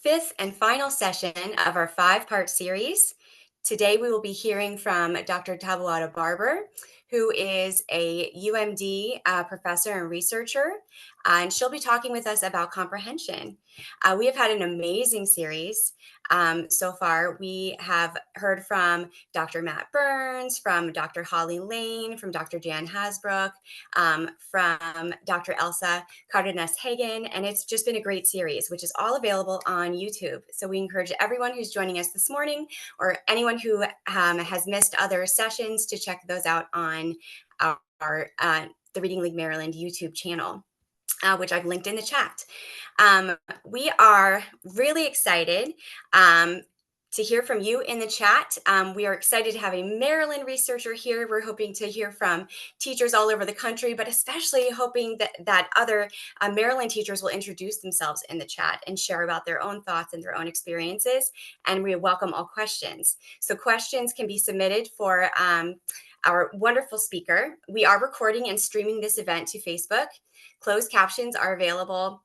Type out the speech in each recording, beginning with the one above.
fifth and final session of our five-part series. Today we will be hearing from Dr. Taboada-Barber, who is a UMD professor and researcher, and she'll be talking with us about comprehension. We have had an amazing series so far. We have heard from Dr. Matt Burns, from Dr. Holly Lane, from Dr. Jan Hasbrook, from Dr. Elsa Cardenas-Hagen, and it's just been a great series, which is all available on YouTube. So we encourage everyone who's joining us this morning or anyone who has missed other sessions to check those out on our the Reading League Maryland YouTube channel, which I've linked in the chat. We are really excited to hear from you in the chat. We are excited to have a Maryland researcher here. We're hoping to hear from teachers all over the country, but especially hoping that other Maryland teachers will introduce themselves in the chat and share about their own thoughts and their own experiences. And we welcome all questions. So questions can be submitted for our wonderful speaker. We are recording and streaming this event to Facebook. Closed captions are available.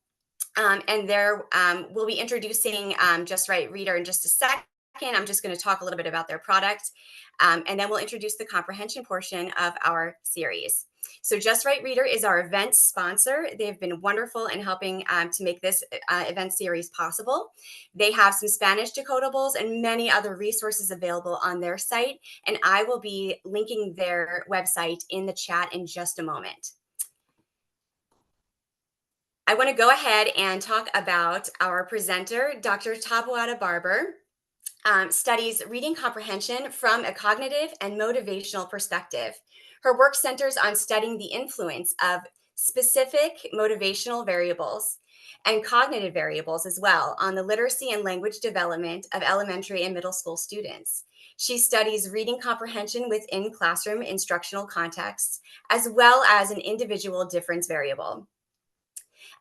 And there we'll be introducing Just Right Reader in just a second. I'm just going to talk a little bit about their product, and then we'll introduce the comprehension portion of our series. So Just Right Reader is our event sponsor. They've been wonderful in helping to make this event series possible. They have some Spanish decodables and many other resources available on their site, and I will be linking their website in the chat in just a moment. I want to go ahead and talk about our presenter, Dr. Taboada-Barber. Studies reading comprehension from a cognitive and motivational perspective. Her work centers on studying the influence of specific motivational variables and cognitive variables as well on the literacy and language development of elementary and middle school students. She studies reading comprehension within classroom instructional contexts, as well as an individual difference variable.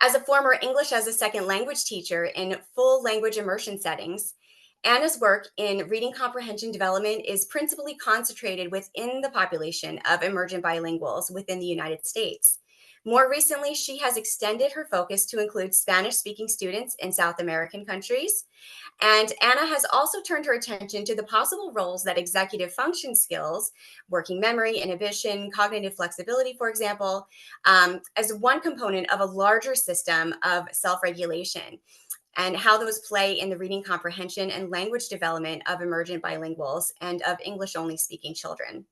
As a former English as a second language teacher in full language immersion settings, Anna's work in reading comprehension development is principally concentrated within the population of emergent bilinguals within the United States. More recently, she has extended her focus to include Spanish-speaking students in South American countries. And Anna has also turned her attention to the possible roles that executive function skills, working memory, inhibition, cognitive flexibility, for example, as one component of a larger system of self-regulation, and how those play in the reading comprehension and language development of emergent bilinguals and of English-only speaking children.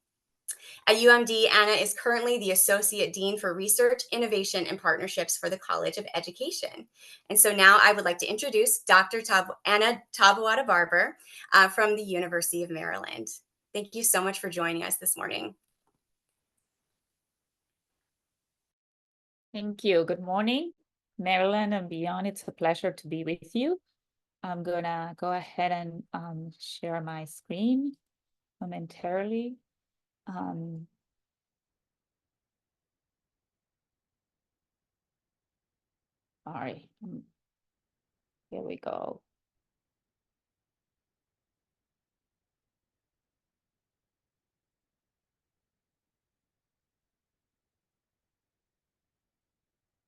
At UMD, Anna is currently the Associate Dean for Research, Innovation, and Partnerships for the College of Education. And so now I would like to introduce Dr. Anna Taboada-Barber from the University of Maryland. Thank you so much for joining us this morning. Thank you. Good morning, Maryland and beyond. It's a pleasure to be with you. I'm gonna go ahead and share my screen momentarily. Sorry, here we go.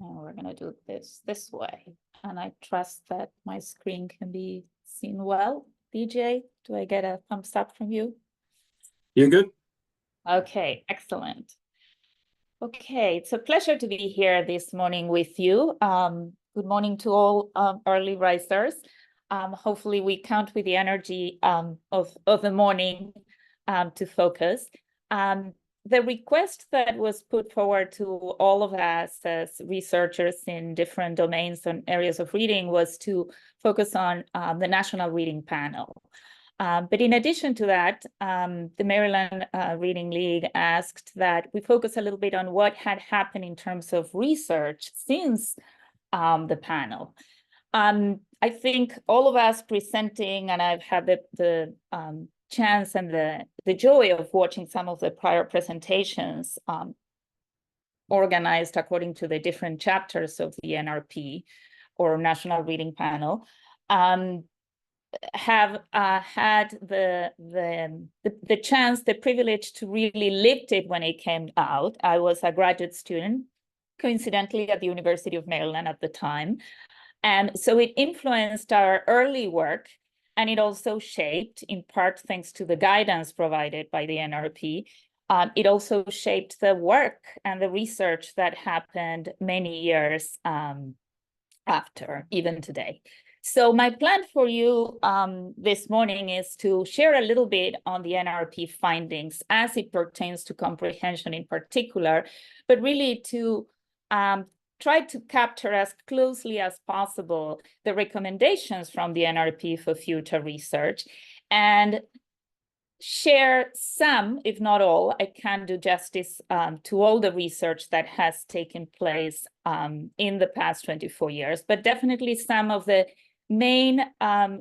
And we're gonna do this way. And I trust that my screen can be seen well. DJ, do I get a thumbs up from you? You're good. Okay, excellent. Okay, it's a pleasure to be here this morning with you. Good morning to all early risers. Hopefully we count with the energy of the morning to focus. The request that was put forward to all of us as researchers in different domains and areas of reading was to focus on the National Reading Panel. But in addition to that, the Maryland Reading League asked that we focus a little bit on what had happened in terms of research since the panel. I think all of us presenting, and I've had the chance and the joy of watching some of the prior presentations organized according to the different chapters of the NRP or National Reading Panel, have had the chance, the privilege to really live it when it came out. I was a graduate student, coincidentally, at the University of Maryland at the time. And so it influenced our early work, and it also shaped, in part thanks to the guidance provided by the NRP, it also shaped the work and the research that happened many years after, even today. So my plan for you this morning is to share a little bit on the NRP findings as it pertains to comprehension in particular, but really to try to capture as closely as possible the recommendations from the NRP for future research and share some, if not all. I can't do justice to all the research that has taken place in the past 24 years, but definitely some of the main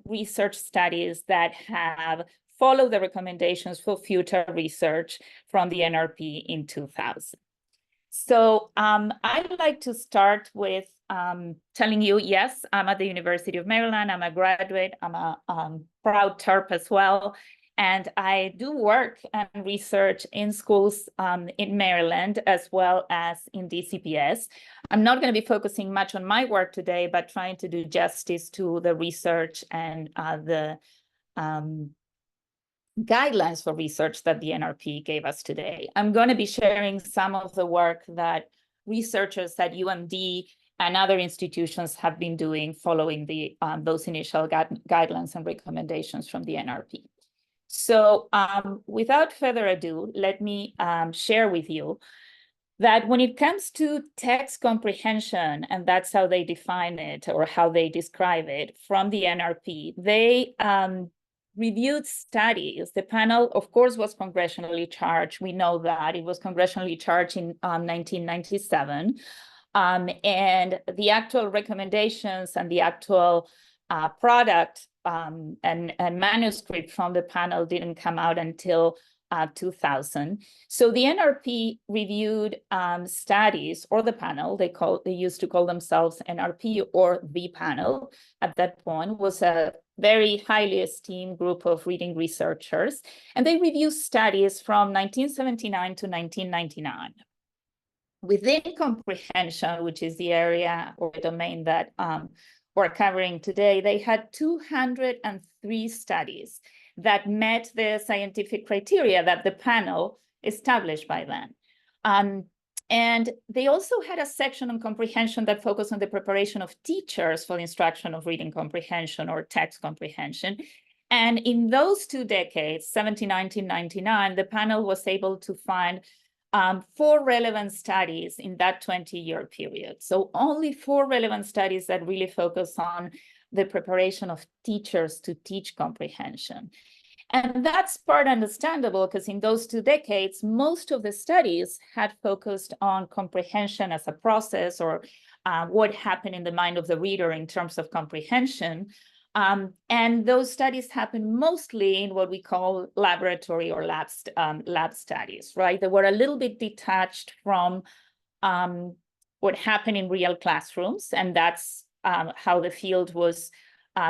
research studies that have followed the recommendations for future research from the NRP in 2000. So I'd like to start with telling you, yes, I'm at the University of Maryland. I'm a graduate. I'm a proud TERP as well. And I do work and research in schools in Maryland as well as in DCPS. I'm not going to be focusing much on my work today, but trying to do justice to the research and the guidelines for research that the NRP gave us today. I'm going to be sharing some of the work that researchers at UMD and other institutions have been doing following the those initial guidelines and recommendations from the NRP. So without further ado, let me share with you that when it comes to text comprehension, and that's how they define it or how they describe it from the NRP, they reviewed studies. The panel, of course, was congressionally charged. We know that. It was congressionally charged in 1997. And the actual recommendations and the actual product and manuscript from the panel didn't come out until 2000. So the NRP reviewed studies, or the panel, they used to call themselves NRP or the panel at that point, was a very highly esteemed group of reading researchers. And they reviewed studies from 1979 to 1999. Within comprehension, which is the area or domain that we're covering today, they had 203 studies that met the scientific criteria that the panel established by then. And they also had a section on comprehension that focused on the preparation of teachers for the instruction of reading comprehension or text comprehension. And in those 2 decades, 1999, the panel was able to find 4 relevant studies in that 20-year period. So only 4 relevant studies that really focus on the preparation of teachers to teach comprehension. And that's part understandable because in those 2 decades, most of the studies had focused on comprehension as a process or what happened in the mind of the reader in terms of comprehension. And those studies happened mostly in what we call laboratory or lab studies, right? They were a little bit detached from what happened in real classrooms. And that's how the field was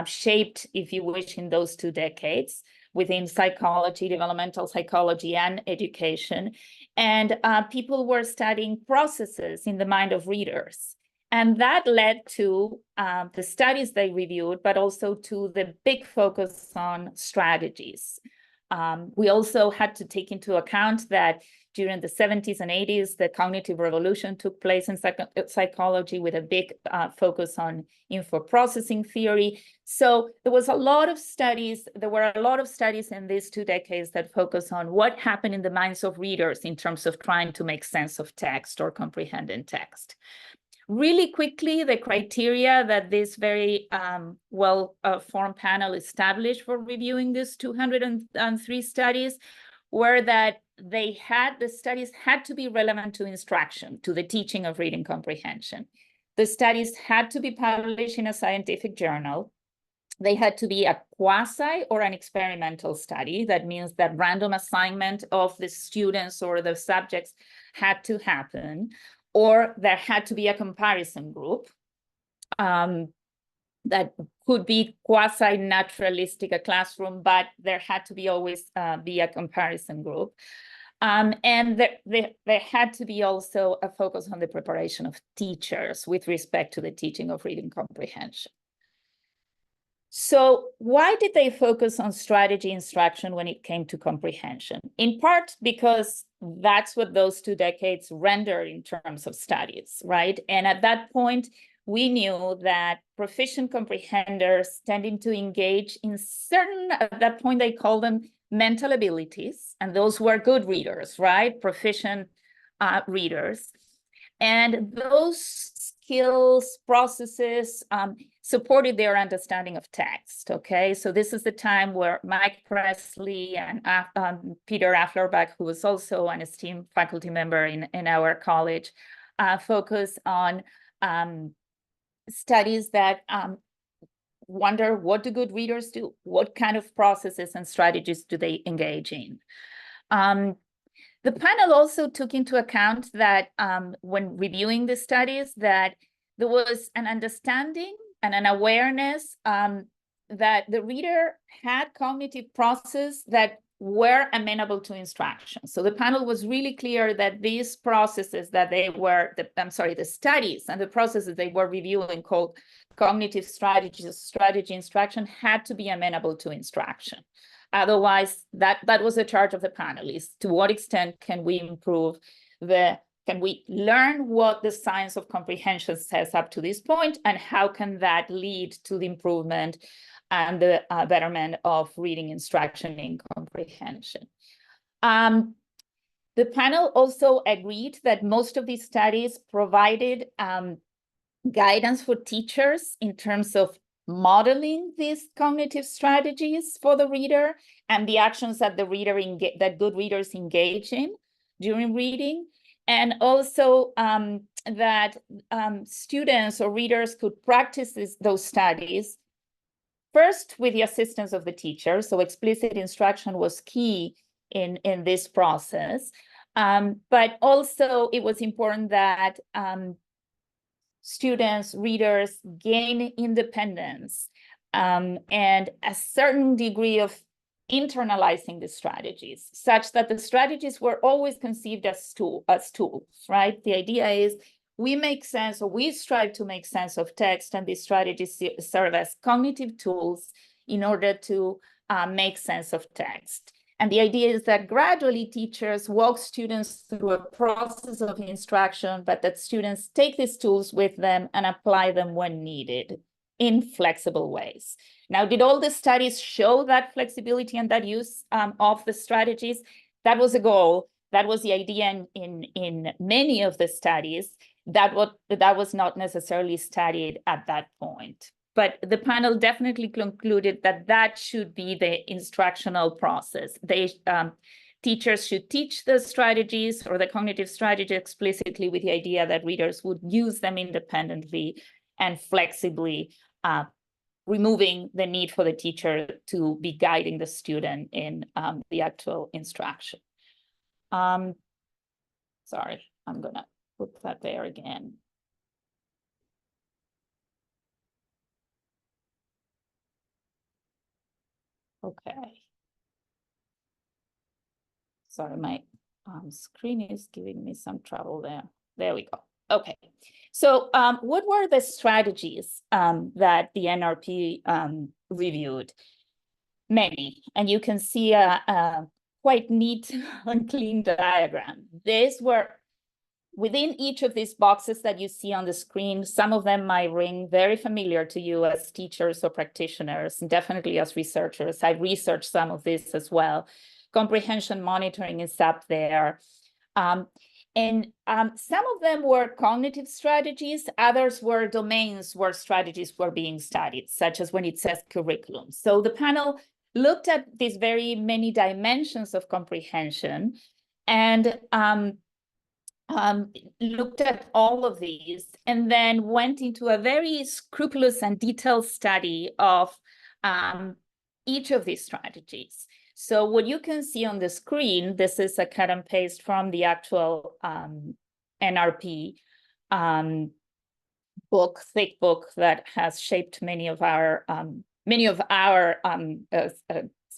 shaped, if you wish, in those 2 decades within psychology, developmental psychology, and education. And people were studying processes in the mind of readers. And that led to the studies they reviewed, but also to the big focus on strategies. We also had to take into account that during the 70s and 80s, the cognitive revolution took place in psychology with a big focus on info processing theory. So there was a lot of studies. There were a lot of studies in these 2 decades that focus on what happened in the minds of readers in terms of trying to make sense of text or comprehending text. Really quickly, the criteria that this very well-formed panel established for reviewing these 203 studies were that the studies had to be relevant to instruction, to the teaching of reading comprehension. The studies had to be published in a scientific journal. They had to be a quasi or an experimental study. That means that random assignment of the students or the subjects had to happen, or there had to be a comparison group that could be quasi-naturalistic, a classroom, but there had to be always be a comparison group. And there had to be also a focus on the preparation of teachers with respect to the teaching of reading comprehension. So why did they focus on strategy instruction when it came to comprehension? In part because that's what those 2 decades rendered in terms of studies, right? And at that point, we knew that proficient comprehenders tended to engage in certain, at that point, they called them mental abilities, and those were good readers, right? Proficient readers. And those skills, processes, supported their understanding of text, okay? So this is the time where Mike Presley and Peter Afflerbach, who was also an esteemed faculty member in our college, focus on studies that wonder, what do good readers do? What kind of processes and strategies do they engage in? The panel also took into account that when reviewing the studies, that there was an understanding and an awareness that the reader had cognitive processes that were amenable to instruction. So the panel was really clear that these processes that they were, the studies and the processes they were reviewing called cognitive strategies, strategy instruction, had to be amenable to instruction. Otherwise, that was the charge of the panelists. To what extent can we improve can we learn what the science of comprehension says up to this point, and how can that lead to the improvement and the betterment of reading instruction in comprehension? The panel also agreed that most of these studies provided guidance for teachers in terms of modeling these cognitive strategies for the reader and the actions that that good readers engage in during reading, and also that students or readers could practice those studies first with the assistance of the teacher. So explicit instruction was key in this process, but also it was important that students, readers gain independence and a certain degree of internalizing the strategies, such that the strategies were always conceived as tools, right? The idea is we make sense, or we strive to make sense of text, and these strategies serve as cognitive tools in order to make sense of text. And the idea is that gradually teachers walk students through a process of instruction, but that students take these tools with them and apply them when needed in flexible ways. Now, did all the studies show that flexibility and that use of the strategies? That was a goal. That was the idea in many of the studies. That was not necessarily studied at that point. But the panel definitely concluded that that should be the instructional process. Teachers should teach the strategies or the cognitive strategy explicitly with the idea that readers would use them independently and flexibly, removing the need for the teacher to be guiding the student in the actual instruction. Sorry, I'm gonna put that there again. Okay. Sorry, my screen is giving me some trouble there. There we go. Okay. So what were the strategies that the NRP reviewed? Many. And you can see a quite neat and clean diagram. These were within each of these boxes that you see on the screen. Some of them might ring very familiar to you as teachers or practitioners, and definitely as researchers. I've researched some of this as well. Comprehension monitoring is up there. Some of them were cognitive strategies. Others were domains where strategies were being studied, such as when it says curriculum. So the panel looked at these very many dimensions of comprehension and looked at all of these, and then went into a very scrupulous and detailed study of each of these strategies. So what you can see on the screen, this is a cut and paste from the actual NRP book, thick book that has shaped many of our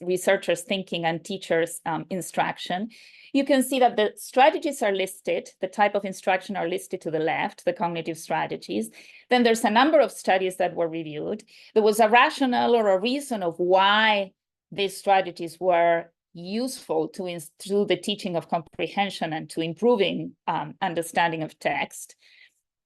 researchers' thinking and teachers' instruction. You can see that the strategies are listed, the type of instruction are listed to the left, the cognitive strategies. Then there's a number of studies that were reviewed. There was a rationale or a reason of why these strategies were useful to the teaching of comprehension and to improving understanding of text.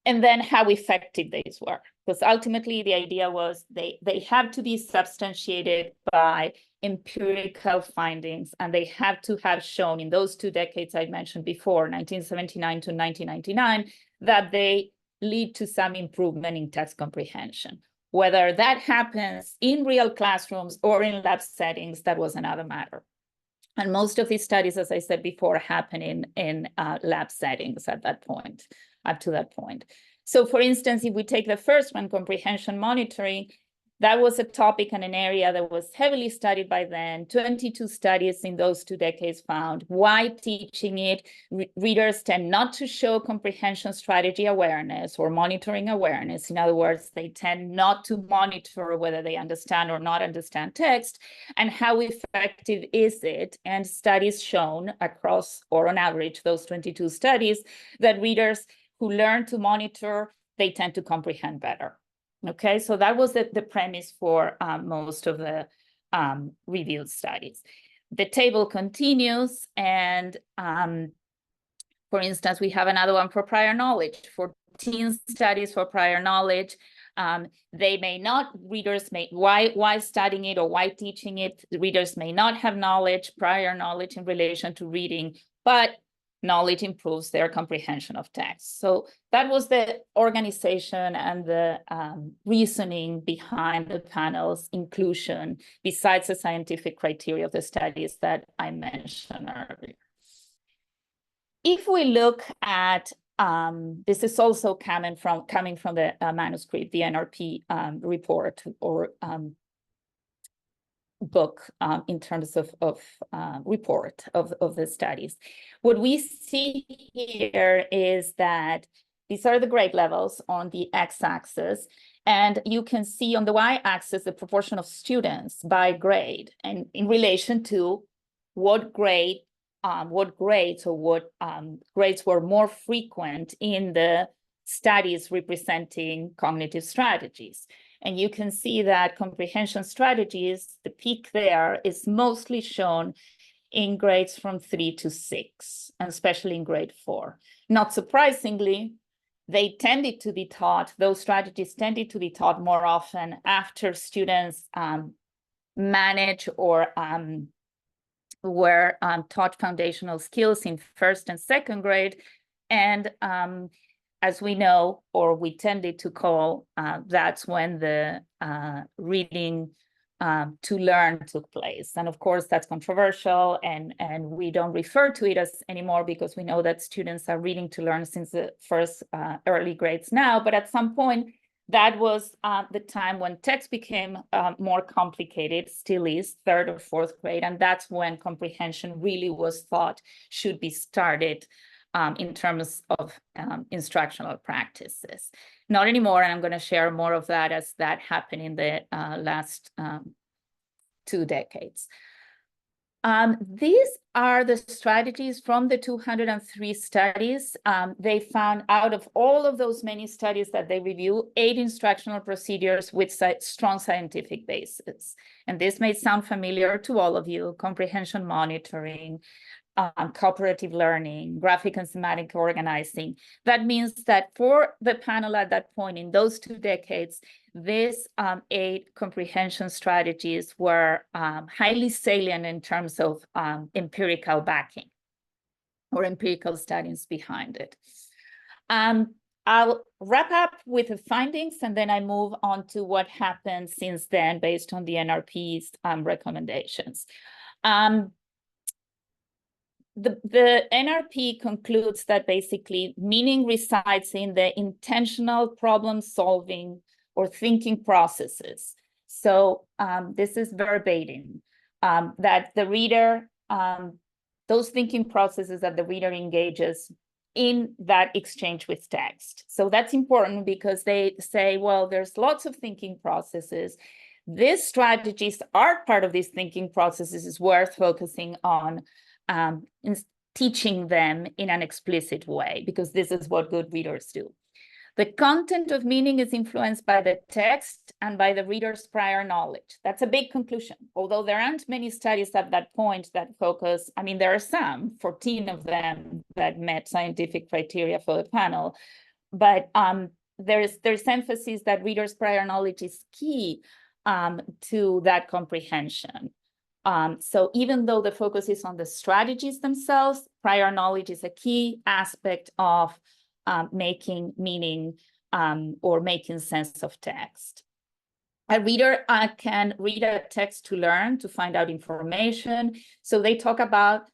And then how effective these were. Because ultimately the idea was they have to be substantiated by empirical findings, and they have to have shown in those 2 decades I mentioned before, 1979 to 1999, that they lead to some improvement in text comprehension. Whether that happens in real classrooms or in lab settings, that was another matter. And most of these studies, as I said before, happen in lab settings at that point, up to that point. So for instance, if we take the first one, comprehension monitoring, that was a topic and an area that was heavily studied by then. 22 studies in those 2 decades found why teaching it. Readers tend not to show comprehension strategy awareness or monitoring awareness. In other words, they tend not to monitor whether they understand or not understand text, and how effective is it? And studies shown across, or on average, those 22 studies, that readers who learn to monitor, they tend to comprehend better. Okay, so that was the premise for most of the reviewed studies. The table continues, and for instance, we have another one for prior knowledge, 14 studies for prior knowledge. They may not, readers may, why studying it or why teaching it? Readers may not have knowledge, prior knowledge in relation to reading, but knowledge improves their comprehension of text. So that was the organization and the reasoning behind the panel's inclusion, besides the scientific criteria of the studies that I mentioned earlier. If we look at, this is also coming from the manuscript, the NRP report or book in terms of report of the studies. What we see here is that these are the grade levels on the x-axis, and you can see on the y-axis the proportion of students by grade, and in relation to what grades were more frequent in the studies representing cognitive strategies. And you can see that comprehension strategies, the peak there is mostly shown in grades from 3 to 6, and especially in grade 4. Not surprisingly, they tended to be taught, those strategies tended to be taught more often after students manage or were taught foundational skills in 1st and 2nd grade. And as we know, or we tended to call, that's when the reading to learn took place. And of course, that's controversial, and we don't refer to it as anymore because we know that students are reading to learn since the first early grades now. But at some point, that was the time when text became more complicated, still is, 3rd or 4th grade. And that's when comprehension really was thought should be started in terms of instructional practices. Not anymore, and I'm going to share more of that as that happened in the last 2 decades. These are the strategies from the 203 studies. They found, out of all of those many studies that they review, 8 instructional procedures with strong scientific basis. And this may sound familiar to all of you: comprehension monitoring, cooperative learning, graphic and semantic organizing. That means that for the panel at that point, in those 2 decades, these 8 comprehension strategies were highly salient in terms of empirical backing or empirical studies behind it. I'll wrap up with the findings, and then I move on to what happened since then based on the NRP's recommendations. The NRP concludes that basically meaning resides in the intentional problem solving or thinking processes. So this is verbatim, that the reader, those thinking processes that the reader engages in that exchange with text. So that's important because they say, well, there's lots of thinking processes. these strategies are part of these thinking processes. Is worth focusing on in teaching them in an explicit way, because this is what good readers do. The content of meaning is influenced by the text and by the reader's prior knowledge. That's a big conclusion. Although there aren't many studies at that point that focus, I mean, there are some, 14 of them that met scientific criteria for the panel, but there's emphasis that readers' prior knowledge is key to that comprehension. So even though the focus is on the strategies themselves, prior knowledge is a key aspect of making meaning or making sense of text. A reader can read a text to learn, to find out information. So they talk about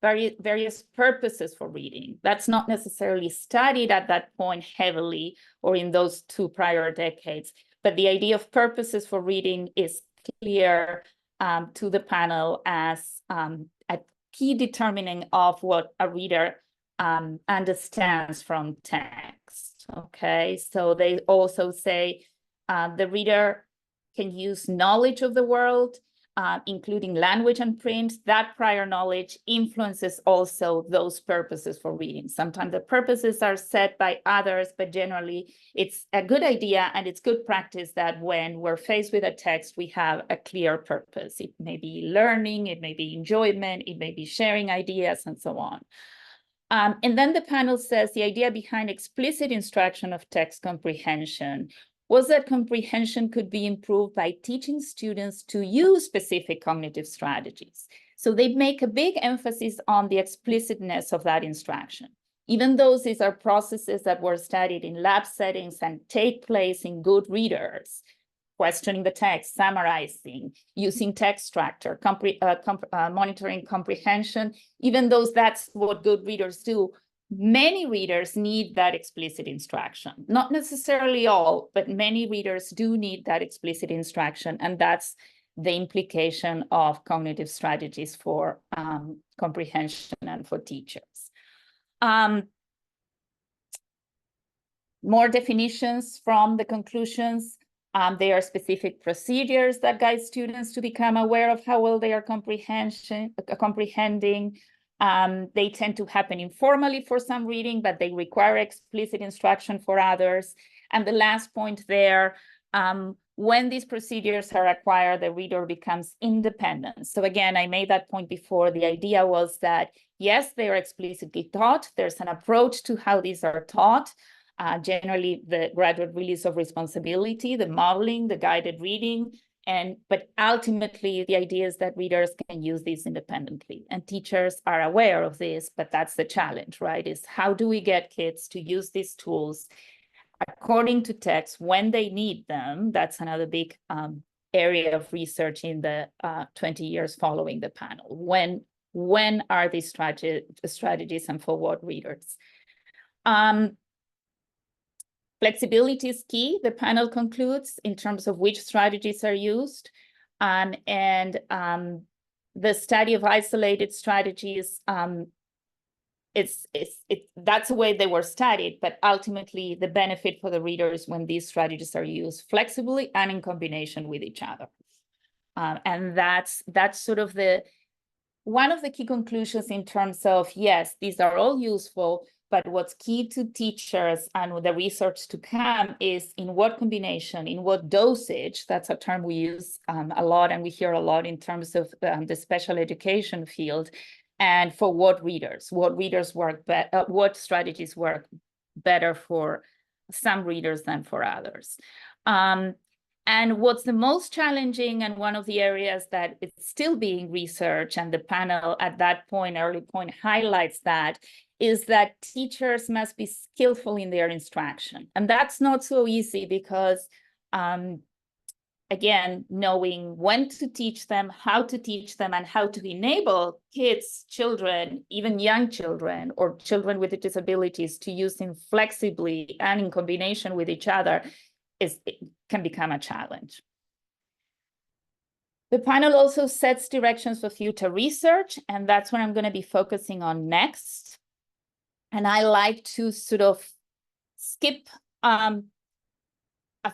various purposes for reading. That's not necessarily studied at that point heavily or in those 2 prior decades, but the idea of purposes for reading is clear to the panel as a key determining of what a reader understands from text. Okay, so they also say the reader can use knowledge of the world, including language and print. That prior knowledge influences also those purposes for reading. Sometimes the purposes are set by others, but generally it's a good idea and it's good practice that when we're faced with a text, we have a clear purpose. It may be learning, it may be enjoyment, it may be sharing ideas, and so on. And then the panel says the idea behind explicit instruction of text comprehension was that comprehension could be improved by teaching students to use specific cognitive strategies. So they make a big emphasis on the explicitness of that instruction. Even though these are processes that were studied in lab settings and take place in good readers, questioning the text, summarizing, using text structure, monitoring comprehension, even though that's what good readers do, many readers need that explicit instruction. Not necessarily all, but many readers do need that explicit instruction, and that's the implication of cognitive strategies for comprehension and for teachers. More definitions from the conclusions. There are specific procedures that guide students to become aware of how well they are comprehending. They tend to happen informally for some reading, but they require explicit instruction for others. And the last point there, when these procedures are acquired, the reader becomes independent. So again, I made that point before. The idea was that, yes, they are explicitly taught. There's an approach to how these are taught. Generally, the graduate release of responsibility, the modeling, the guided reading, but ultimately the idea is that readers can use these independently, and teachers are aware of this, but that's the challenge, right? Is how do we get kids to use these tools according to text when they need them? That's another big area of research in the 20 years following the panel. When are these strategies and for what readers? Flexibility is key, the panel concludes, in terms of which strategies are used. The study of isolated strategies, that's the way they were studied, but ultimately the benefit for the readers when these strategies are used flexibly and in combination with each other. And that's sort of one of the key conclusions in terms of, yes, these are all useful, but what's key to teachers and the research to come is in what combination, in what dosage. That's a term we use a lot and we hear a lot in terms of the special education field, and for what readers work better, what strategies work better for some readers than for others. And what's the most challenging, and one of the areas that is still being researched, and the panel at that point, early point, highlights that, is that teachers must be skillful in their instruction. And that's not so easy because, again, knowing when to teach them, how to teach them, and how to enable kids, children, even young children, or children with disabilities to use them flexibly and in combination with each other, it can become a challenge. The panel also sets directions for future research, and that's what I'm going to be focusing on next. And I like to sort of skip a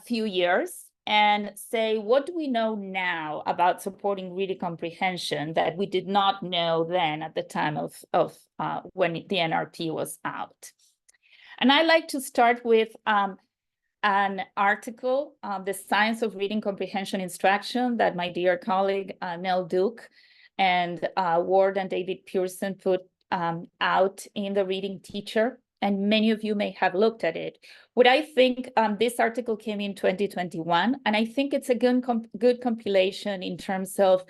few years and say, what do we know now about supporting reading comprehension that we did not know then at the time of when the NRP was out? And I like to start with an article, The Science of Reading Comprehension Instruction, that my dear colleague, Nell Duke, and Ward and David Pearson put out in the Reading Teacher, and many of you may have looked at it. What I think, this article came in 2021, and I think it's a good compilation in terms of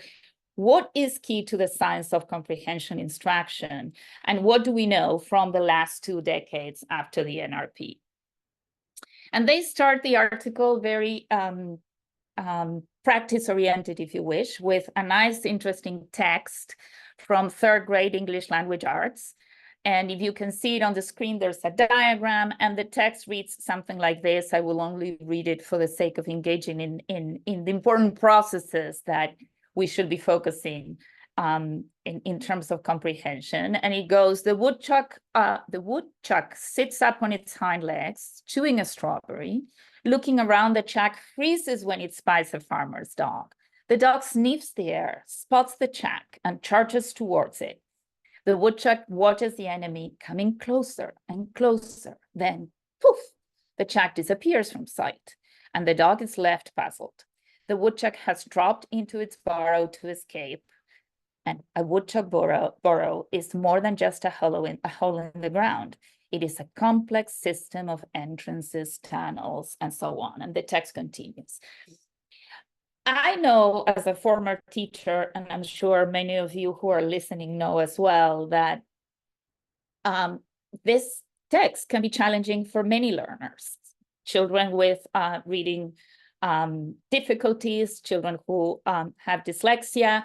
what is key to the science of comprehension instruction, and what do we know from the last 2 decades after the NRP. And they start the article very practice-oriented, if you wish, with a nice, interesting text from 3rd grade English language arts. And if you can see it on the screen, there's a diagram, and the text reads something like this. I will only read it for the sake of engaging in the important processes that we should be focusing in terms of comprehension. And it goes, the woodchuck sits up on its hind legs, chewing a strawberry. Looking around, the chuck freezes when it spies a farmer's dog. The dog sniffs the air, spots the chuck, and charges towards it. The woodchuck watches the enemy coming closer and closer. Then, poof, the chuck disappears from sight, and the dog is left puzzled. The woodchuck has dropped into its burrow to escape. And a woodchuck burrow is more than just a hole in the ground. It is a complex system of entrances, tunnels, and so on. And the text continues. I know, as a former teacher, and I'm sure many of you who are listening know as well, that this text can be challenging for many learners. Children with reading difficulties, children who have dyslexia,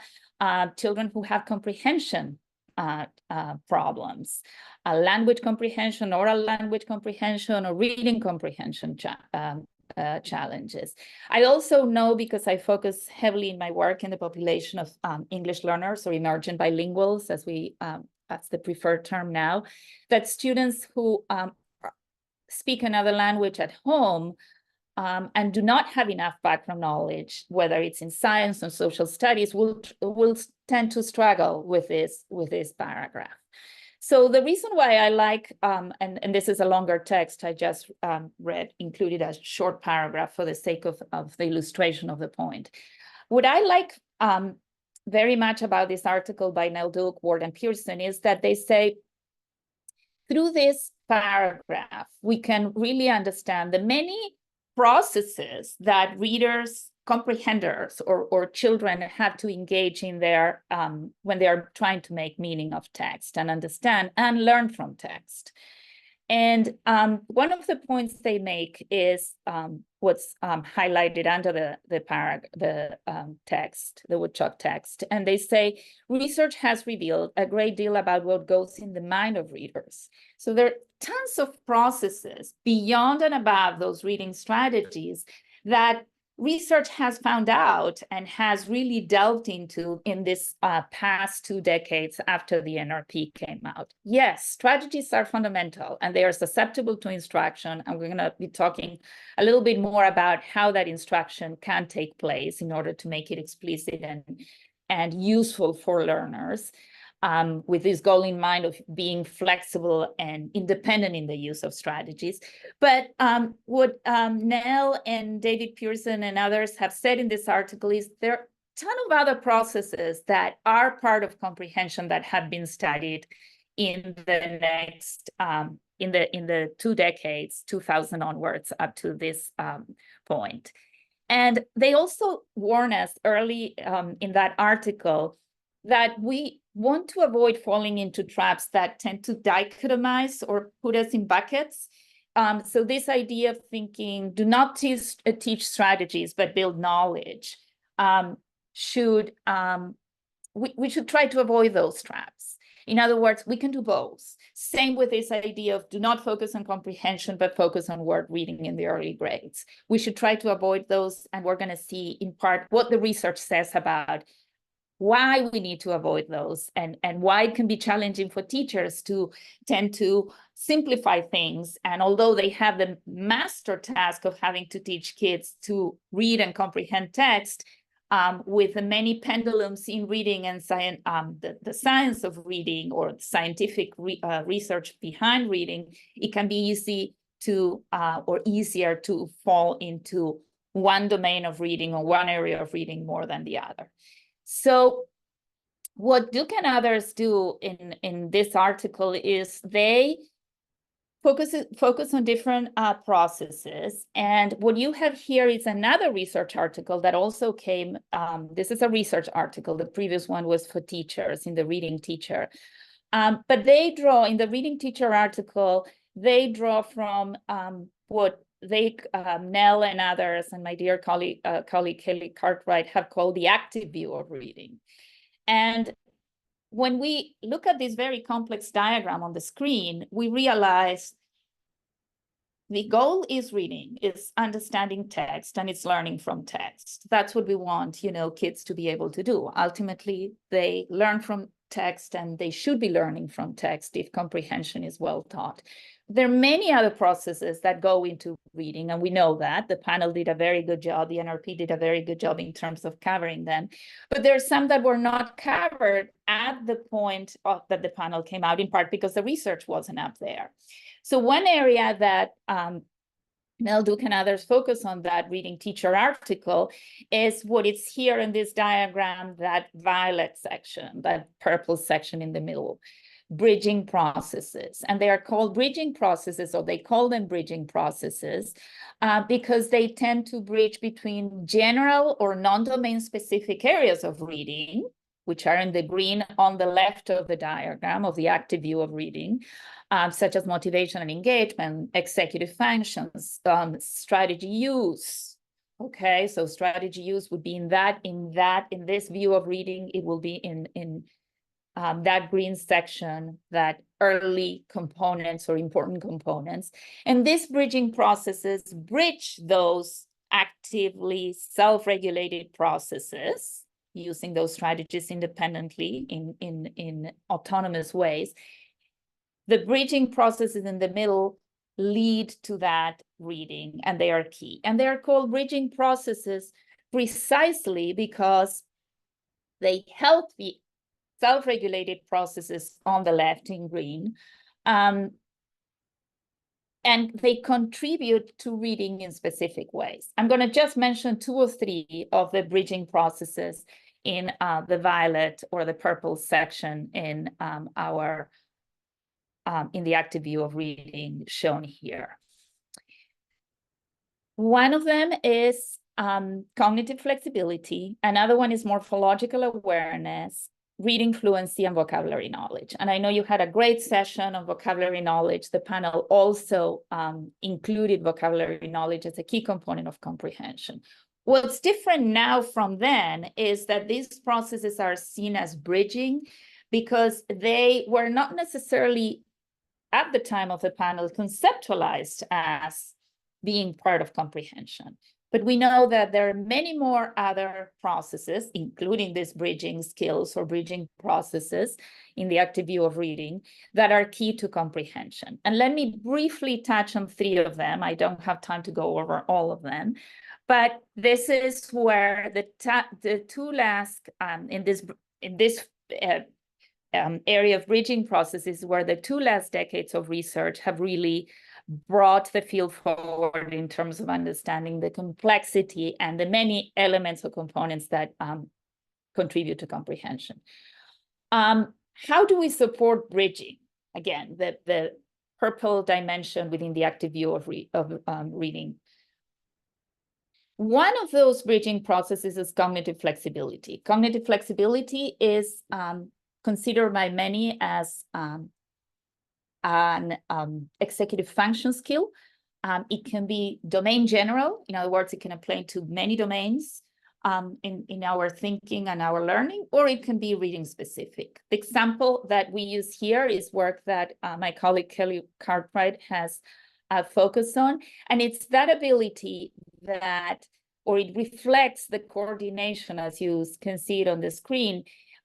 children who have comprehension problems, language comprehension, oral language comprehension, or reading comprehension challenges. I also know, because I focus heavily in my work in the population of English learners or emergent bilinguals, as that's the preferred term now, that students who speak another language at home and do not have enough background knowledge, whether it's in science or social studies, will tend to struggle with this paragraph. So the reason why I like, and this is a longer text I just read, included a short paragraph for the sake of the illustration of the point. What I like very much about this article by Nell Duke, Ward, and Pearson is that they say, through this paragraph, we can really understand the many processes that readers, comprehenders, or children have to engage in their when they are trying to make meaning of text and understand and learn from text. And one of the points they make is what's highlighted under the text, the woodchuck text. And they say, research has revealed a great deal about what goes in the mind of readers. So there are tons of processes beyond and above those reading strategies that research has found out and has really delved into in this past 2 decades after the NRP came out. Yes, strategies are fundamental and they are susceptible to instruction. And we're going to be talking a little bit more about how that instruction can take place in order to make it explicit and useful for learners. With this goal in mind of being flexible and independent in the use of strategies. But what Nell and David Pearson and others have said in this article is there are a ton of other processes that are part of comprehension that have been studied in the next, in the 2 decades, 2000 onwards up to this point. And they also warn us early in that article that we want to avoid falling into traps that tend to dichotomize or put us in buckets. So this idea of thinking, do not teach strategies, but build knowledge, we should try to avoid those traps. In other words, we can do both. Same with this idea of do not focus on comprehension, but focus on word reading in the early grades. We should try to avoid those, and we're going to see in part what the research says about why we need to avoid those, and why it can be challenging for teachers to tend to simplify things. And although they have the master task of having to teach kids to read and comprehend text, with the many pendulums in reading and the science of reading, or scientific research behind reading, it can be easy to or easier to fall into one domain of reading or one area of reading more than the other. So what Duke and others do in this article is they focus on different processes. And what you have here is another research article that also came, this is a research article, the previous one was for teachers in the reading teacher. But they draw, in the reading teacher article, they draw from what they, Nell and others, and my dear colleague Kelly Cartwright, have called the active view of reading. And when we look at this very complex diagram on the screen, we realize the goal is reading, is understanding text, and it's learning from text. That's what we want, kids to be able to do. Ultimately, they learn from text, and they should be learning from text if comprehension is well taught. There are many other processes that go into reading, and we know that. The panel did a very good job. The NRP did a very good job in terms of covering them. But there are some that were not covered at the point that the panel came out, in part because the research wasn't up there. So one area that Mel, Duke, and others focus on that reading teacher article is what is here in this diagram, that violet section, that purple section in the middle. Bridging processes. And they are called bridging processes, or they call them bridging processes, because they tend to bridge between general or non-domain specific areas of reading, which are in the green on the left of the diagram of the active view of reading, such as motivation and engagement, executive functions, strategy use. Okay, so strategy use would be in this view of reading, it will be in that green section, that early components or important components. And these bridging processes bridge those actively self-regulated processes using those strategies independently in autonomous ways. The bridging processes in the middle lead to that reading, and they are key. And they are called bridging processes precisely because they help the self-regulated processes on the left in green, and they contribute to reading in specific ways. I'm going to just mention 2 or 3 of the bridging processes in the violet or the purple section in in the active view of reading shown here. One of them is cognitive flexibility. Another one is morphological awareness, reading fluency, and vocabulary knowledge. And I know you had a great session on vocabulary knowledge. The panel also included vocabulary knowledge as a key component of comprehension. What's different now from then is that these processes are seen as bridging because they were not necessarily, at the time of the panel, conceptualized as being part of comprehension. But we know that there are many more other processes, including these bridging skills or bridging processes in the active view of reading, that are key to comprehension. And let me briefly touch on 3 of them. I don't have time to go over all of them. But this is where the 2 last, in this area of bridging processes, where the 2 last decades of research have really brought the field forward in terms of understanding the complexity and the many elements or components that contribute to comprehension. How do we support bridging? Again, the purple dimension within the active view of reading. One of those bridging processes is cognitive flexibility. Cognitive flexibility is considered by many as an executive function skill. It can be domain general. In other words, it can apply to many domains in our thinking and our learning, or it can be reading specific. The example that we use here is work that my colleague Kelly Cartwright has focused on, and it's that ability that or it reflects the coordination, as you can see it on the screen,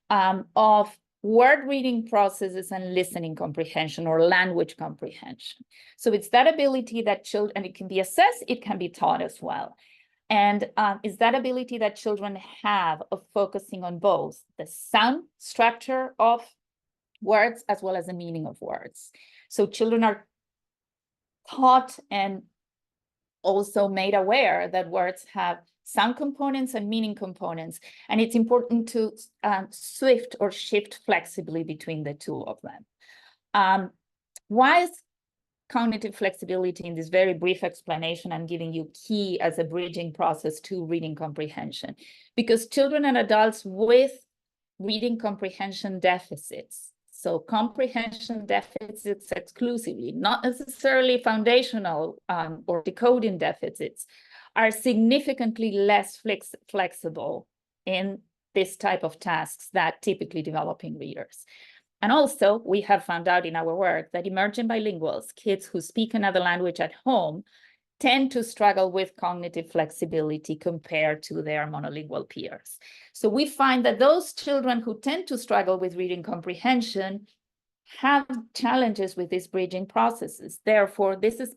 of word reading processes and listening comprehension or language comprehension. So it's that ability that children, and it can be assessed, it can be taught as well. And it's that ability that children have of focusing on both the sound structure of words as well as the meaning of words. So children are taught and also made aware that words have sound components and meaning components, and it's important to shift flexibly between the two of them. Why is cognitive flexibility in this very brief explanation I'm giving you key as a bridging process to reading comprehension? Because children and adults with reading comprehension deficits, so comprehension deficits exclusively, not necessarily foundational or decoding deficits, are significantly less flexible in this type of tasks that typically developing readers. And also, we have found out in our work that emerging bilinguals, kids who speak another language at home, tend to struggle with cognitive flexibility compared to their monolingual peers. So we find that those children who tend to struggle with reading comprehension have challenges with these bridging processes. Therefore, this is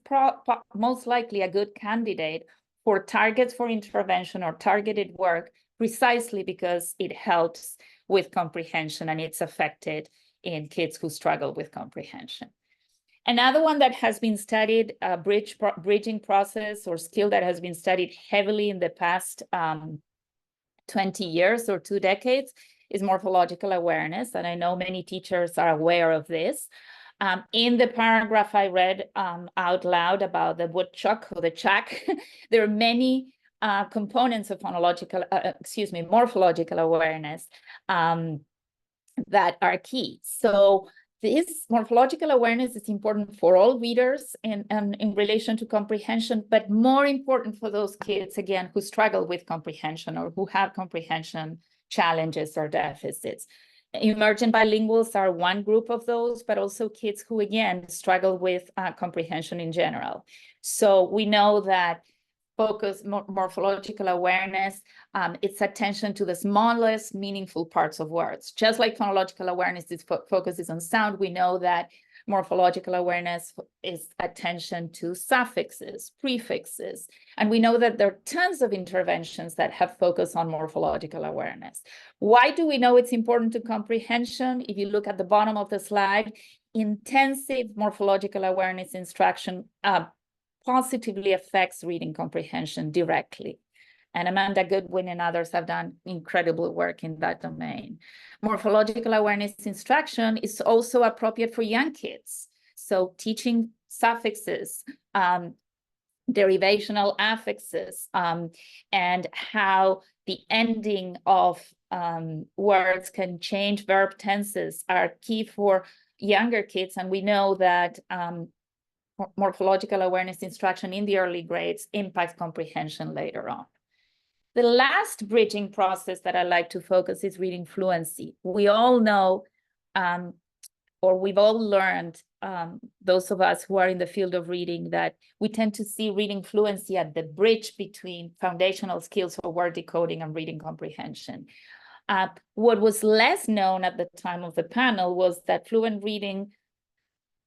most likely a good candidate for targets for intervention or targeted work, precisely because it helps with comprehension and it's affected in kids who struggle with comprehension. Another one that has been studied, a bridging process or skill that has been studied heavily in the past 20 years or 2 decades, is morphological awareness. And I know many teachers are aware of this. In the paragraph I read out loud about the woodchuck or the chuck, there are many components of morphological awareness that are key. So this morphological awareness is important for all readers in relation to comprehension, but more important for those kids, again, who struggle with comprehension or who have comprehension challenges or deficits. Emergent bilinguals are one group of those, but also kids who, again, struggle with comprehension in general. So we know that morphological awareness, it's attention to the smallest meaningful parts of words. Just like phonological awareness focuses on sound, we know that morphological awareness is attention to suffixes, prefixes, and we know that there are tons of interventions that have focused on morphological awareness. Why do we know it's important to comprehension? If you look at the bottom of the slide, intensive morphological awareness instruction positively affects reading comprehension directly. And Amanda Goodwin and others have done incredible work in that domain. Morphological awareness instruction is also appropriate for young kids. So teaching suffixes, derivational affixes, and how the ending of words can change verb tenses are key for younger kids. And we know that morphological awareness instruction in the early grades impacts comprehension later on. The last bridging process that I like to focus is reading fluency. We all know, or we've all learned, those of us who are in the field of reading, that we tend to see reading fluency at the bridge between foundational skills for word decoding and reading comprehension. What was less known at the time of the panel was that fluent reading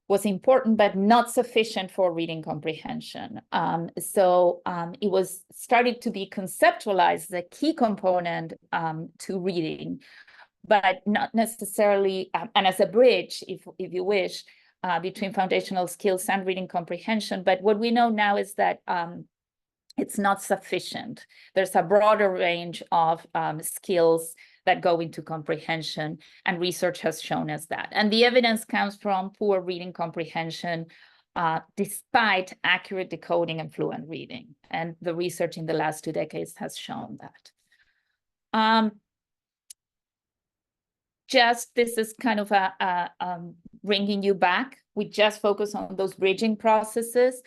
was important, but not sufficient for reading comprehension. It was started to be conceptualized as a key component to reading, but not necessarily, and as a bridge, if you wish, between foundational skills and reading comprehension. But what we know now is that it's not sufficient. There's a broader range of skills that go into comprehension, and research has shown us that. And the evidence comes from poor reading comprehension despite accurate decoding and fluent reading. And the research in the last 2 decades has shown that. This is kind of bringing you back. We just focus on those bridging processes.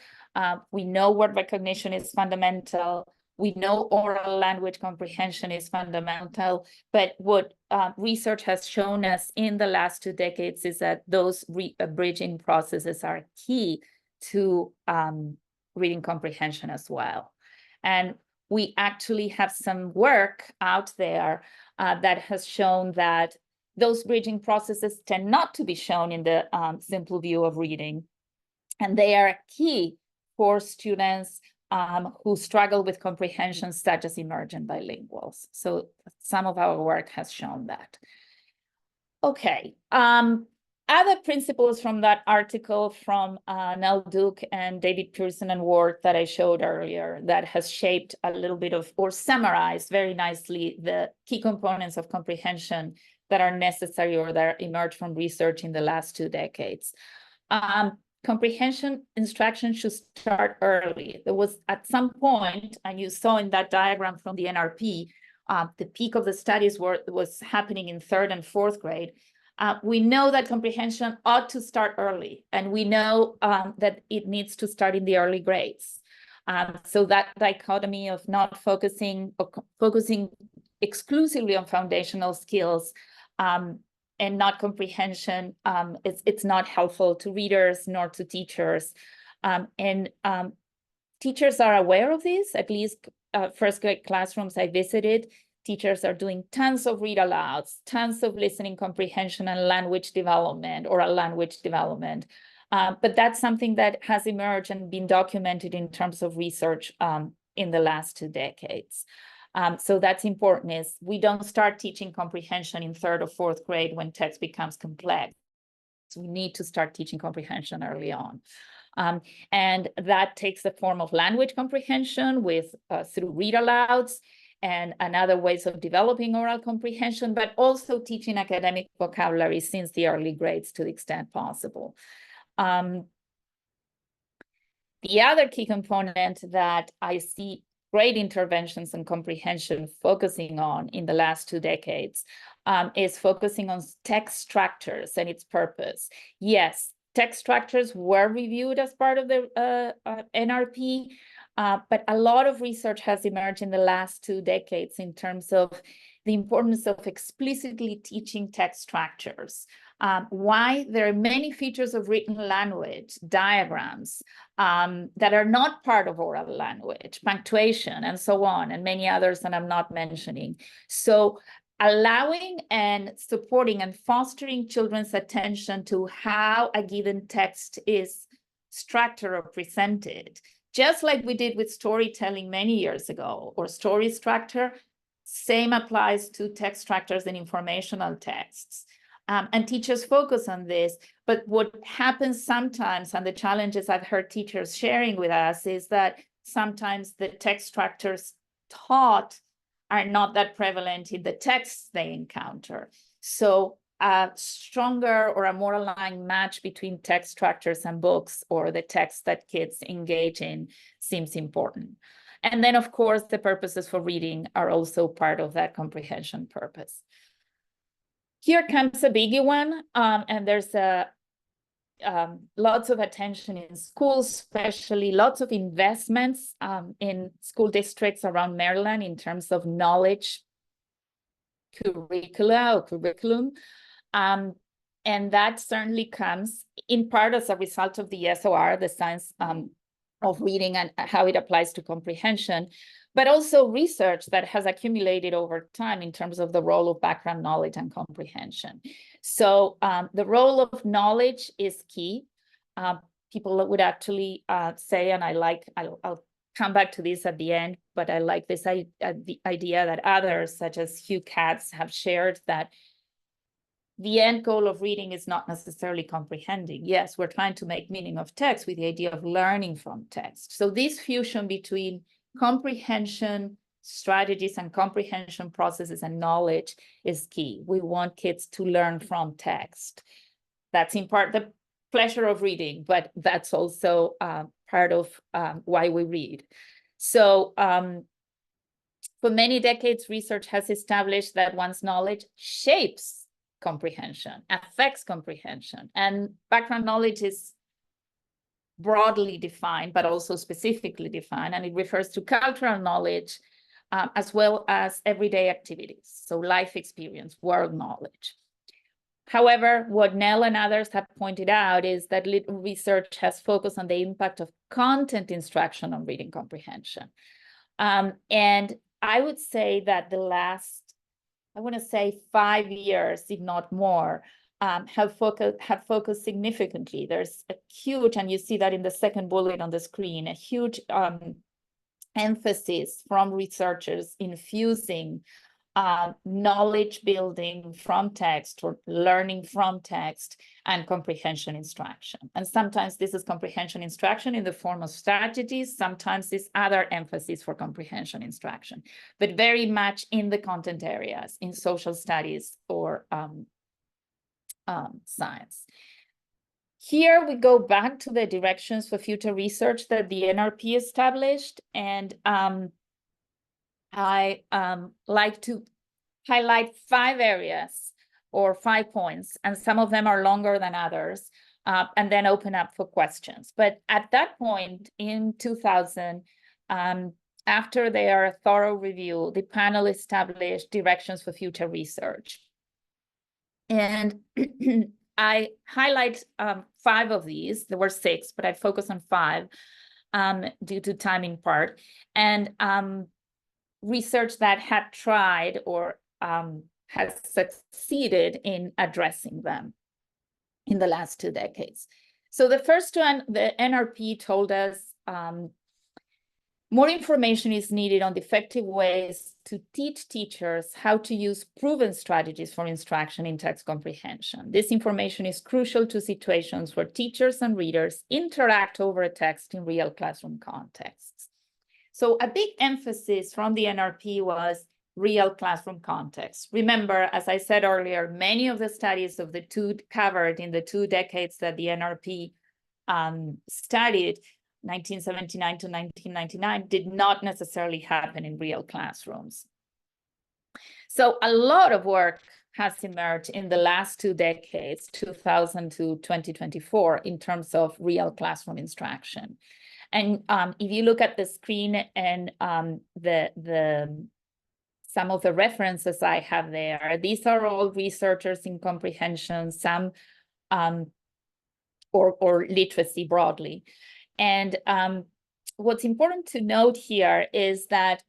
We know word recognition is fundamental. We know oral language comprehension is fundamental, but what research has shown us in the last 2 decades is that those bridging processes are key to reading comprehension as well. And we actually have some work out there that has shown that those bridging processes tend not to be shown in the simple view of reading. And they are key for students who struggle with comprehension, such as emergent bilinguals. So some of our work has shown that. Okay. Other principles from that article from Nell Duke and David Pearson and Ward that I showed earlier that has shaped a little bit of, or summarized very nicely, the key components of comprehension that are necessary or that emerged from research in the last 2 decades. Comprehension instruction should start early. There was at some point, and you saw in that diagram from the NRP, the peak of the studies was happening in 3rd and 4th grade. We know that comprehension ought to start early, and we know that it needs to start in the early grades. So that dichotomy of not focusing exclusively on foundational skills and not comprehension, it's not helpful to readers nor to teachers. Teachers are aware of this, at least 1st grade classrooms I visited. Teachers are doing tons of read alouds, tons of listening comprehension and language development, oral language development. But that's something that has emerged and been documented in terms of research in the last 2 decades. So that's important, is we don't start teaching comprehension in 3rd or 4th grade when text becomes complex. So we need to start teaching comprehension early on. And that takes the form of language comprehension through read alouds and other ways of developing oral comprehension, but also teaching academic vocabulary since the early grades to the extent possible. The other key component that I see great interventions in comprehension focusing on in the last 2 decades is focusing on text structures and its purpose. Yes, text structures were reviewed as part of the NRP, but a lot of research has emerged in the last 2 decades in terms of the importance of explicitly teaching text structures. Why? There are many features of written language, diagrams, that are not part of oral language, punctuation, and so on, and many others that I'm not mentioning. So allowing and supporting and fostering children's attention to how a given text is structured or presented, just like we did with storytelling many years ago, or story structure, same applies to text structures and informational texts. And teachers focus on this, but what happens sometimes, and the challenges I've heard teachers sharing with us, is that sometimes the text structures taught are not that prevalent in the texts they encounter. So a stronger or a more aligned match between text structures and books, or the text that kids engage in, seems important. And then, of course, the purposes for reading are also part of that comprehension purpose. Here comes a biggie one, and there's lots of attention in schools, especially lots of investments in school districts around Maryland in terms of knowledge curriculum. And that certainly comes in part as a result of the SOR, the science of reading, and how it applies to comprehension, but also research that has accumulated over time in terms of the role of background knowledge and comprehension. So the role of knowledge is key. People would actually say, and I'll come back to this at the end, but I like this the idea that others, such as Hugh Katz, have shared, that the end goal of reading is not necessarily comprehending. Yes, we're trying to make meaning of text with the idea of learning from text. So this fusion between comprehension strategies and comprehension processes and knowledge is key. We want kids to learn from text. That's in part the pleasure of reading, but that's also part of why we read. So for many decades, research has established that one's knowledge shapes comprehension, affects comprehension, and background knowledge is broadly defined, but also specifically defined, and it refers to cultural knowledge as well as everyday activities, so life experience, world knowledge. However, what Nell and others have pointed out is that research has focused on the impact of content instruction on reading comprehension. And I would say that the last, I want to say 5 years, if not more, have focused significantly. There's a huge, and you see that in the second bullet on the screen, a huge emphasis from researchers infusing knowledge building from text or learning from text and comprehension instruction. And sometimes this is comprehension instruction in the form of strategies, sometimes this other emphasis for comprehension instruction, but very much in the content areas, in social studies or science. Here we go back to the directions for future research that the NRP established, and I like to highlight 5 areas or 5 points, and some of them are longer than others, and then open up for questions. But at that point in 2000, after their thorough review, the panel established directions for future research. And I highlight 5 of these. There were 6, but I focus on 5 due to time in part. And research that had tried or has succeeded in addressing them in the last 2 decades. So the first one, the NRP told us more information is needed on the effective ways to teach teachers how to use proven strategies for instruction in text comprehension. This information is crucial to situations where teachers and readers interact over a text in real classroom contexts. So a big emphasis from the NRP was real classroom context. Remember, as I said earlier, many of the studies of the 2 covered in the 2 decades that the NRP studied, 1979 to 1999, did not necessarily happen in real classrooms. So a lot of work has emerged in the last 2 decades, 2000 to 2024, in terms of real classroom instruction. And if you look at the screen and some of the references I have there, these are all researchers in comprehension, some or literacy broadly. And what's important to note here is that,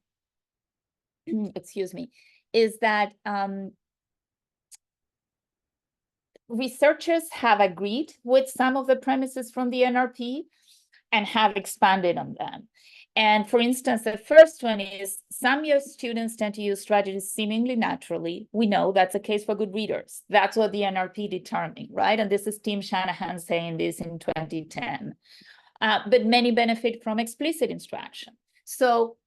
excuse me, is that researchers have agreed with some of the premises from the NRP and have expanded on them. And for instance, the first one is some US students tend to use strategies seemingly naturally. We know that's a case for good readers. That's what the NRP determined, right? And this is Tim Shanahan saying this in 2010. But many benefit from explicit instruction. So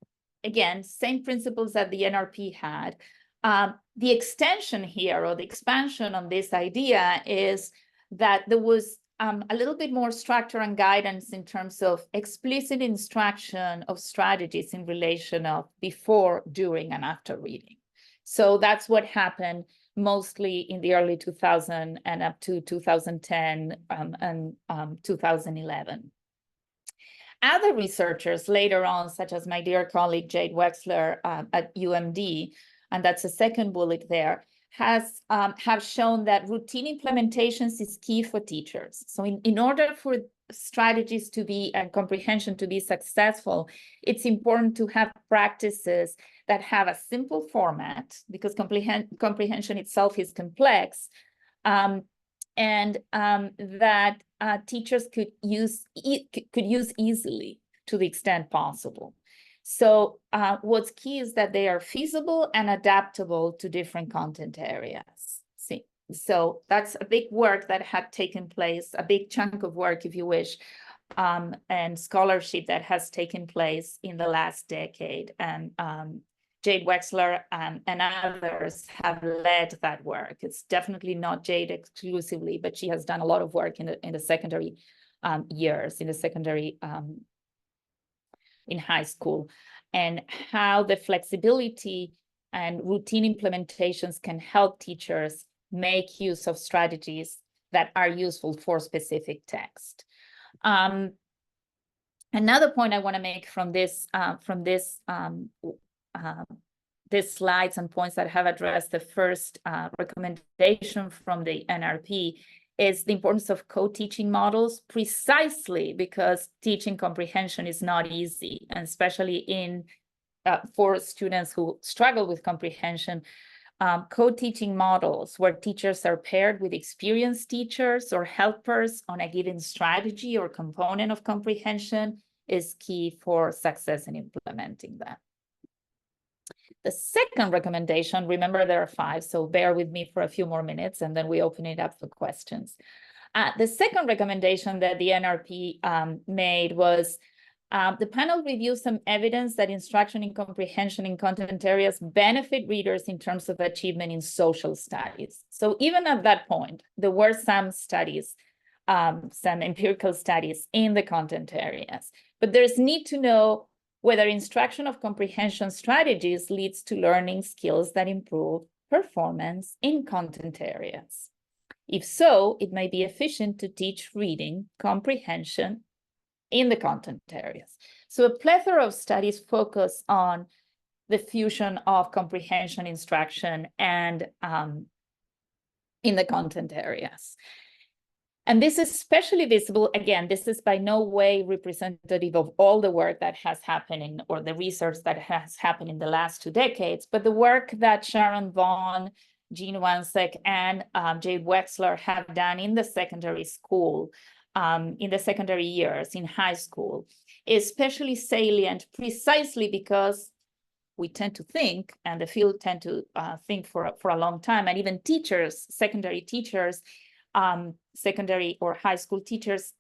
again, same principles that the NRP had. The extension here, or the expansion on this idea, is that there was a little bit more structure and guidance in terms of explicit instruction of strategies in relation of before, during, and after reading. So that's what happened mostly in the early 2000s and up to 2010 and 2011. Other researchers later on, such as my dear colleague Jade Wexler at UMD, and that's the second bullet there, have shown that routine implementations is key for teachers. So in order for strategies to be and comprehension to be successful, it's important to have practices that have a simple format, because comprehension itself is complex, and that teachers could use easily to the extent possible. So what's key is that they are feasible and adaptable to different content areas. So that's a big work that had taken place, a big chunk of work, if you wish, and scholarship that has taken place in the last decade. And Jade Wexler and others have led that work. It's definitely not Jade exclusively, but she has done a lot of work in the secondary years, in the secondary in high school, and how the flexibility and routine implementations can help teachers make use of strategies that are useful for specific text. Another point I want to make from this slides and points that have addressed the first recommendation from the NRP is the importance of co-teaching models, precisely because teaching comprehension is not easy, and especially in for students who struggle with comprehension, co-teaching models where teachers are paired with experienced teachers or helpers on a given strategy or component of comprehension is key for success in implementing that. The second recommendation, remember there are 5, so bear with me for a few more minutes and then we open it up for questions. The second recommendation that the NRP made was the panel reviewed some evidence that instruction in comprehension in content areas benefit readers in terms of achievement in social studies. So even at that point, there were some studies, some empirical studies in the content areas, but there's need to know whether instruction of comprehension strategies leads to learning skills that improve performance in content areas. If so, it may be efficient to teach reading comprehension in the content areas. So a plethora of studies focus on the fusion of comprehension instruction and in the content areas. And this is especially visible, again, this is by no way representative of all the work that has happened or the research that has happened in the last 2 decades, but the work that Sharon Vaughn, Jean Wansek, and Jade Wexler have done in the secondary school, in the secondary years, in high school, is especially salient precisely because we tend to think, and the field tend to think for a long time, and even teachers, secondary teachers, secondary or high school teachers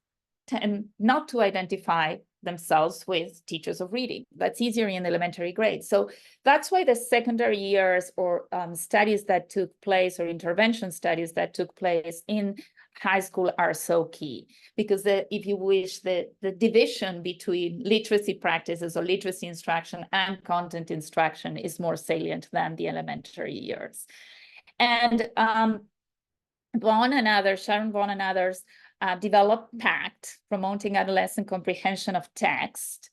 tend not to identify themselves with teachers of reading. That's easier in elementary grades. So that's why the secondary years or studies that took place or intervention studies that took place in high school are so key, because if you wish, the division between literacy practices or literacy instruction and content instruction is more salient than the elementary years. And Sharon Vaughn and others developed PACT, Promoting Adolescent Comprehension of Text.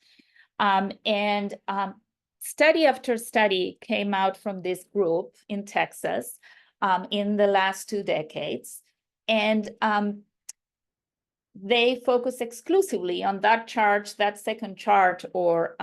Study after study came out from this group in Texas in the last 2 decades. And they focus exclusively on that charge, that second chart or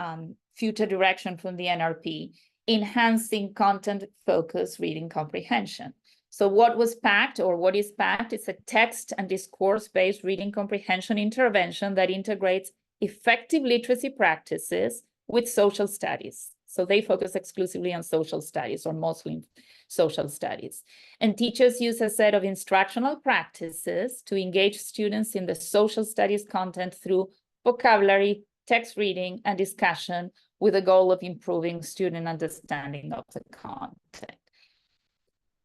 future direction from the NRP, enhancing content-focused reading comprehension. So what was PACT or what is PACT? It's a text and discourse-based reading comprehension intervention that integrates effective literacy practices with social studies. So they focus exclusively on social studies or mostly social studies. And teachers use a set of instructional practices to engage students in the social studies content through vocabulary, text reading, and discussion with the goal of improving student understanding of the content.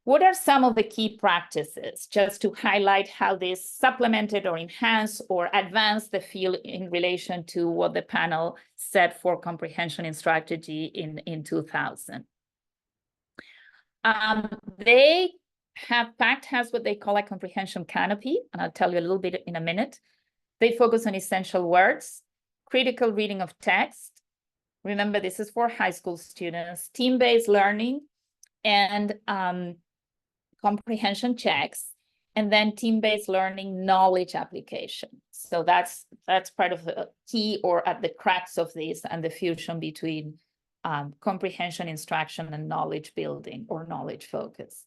What are some of the key practices, just to highlight how this supplemented or enhanced or advanced the field in relation to what the panel set for comprehension in strategy in 2000? PACT has what they call a comprehension canopy, and I'll tell you a little bit in a minute. They focus on essential words, critical reading of text. Remember, this is for high school students, team-based learning, and comprehension checks, and then team-based learning knowledge application. So that's part of the key or at the crux of this and the fusion between comprehension instruction and knowledge building or knowledge focus.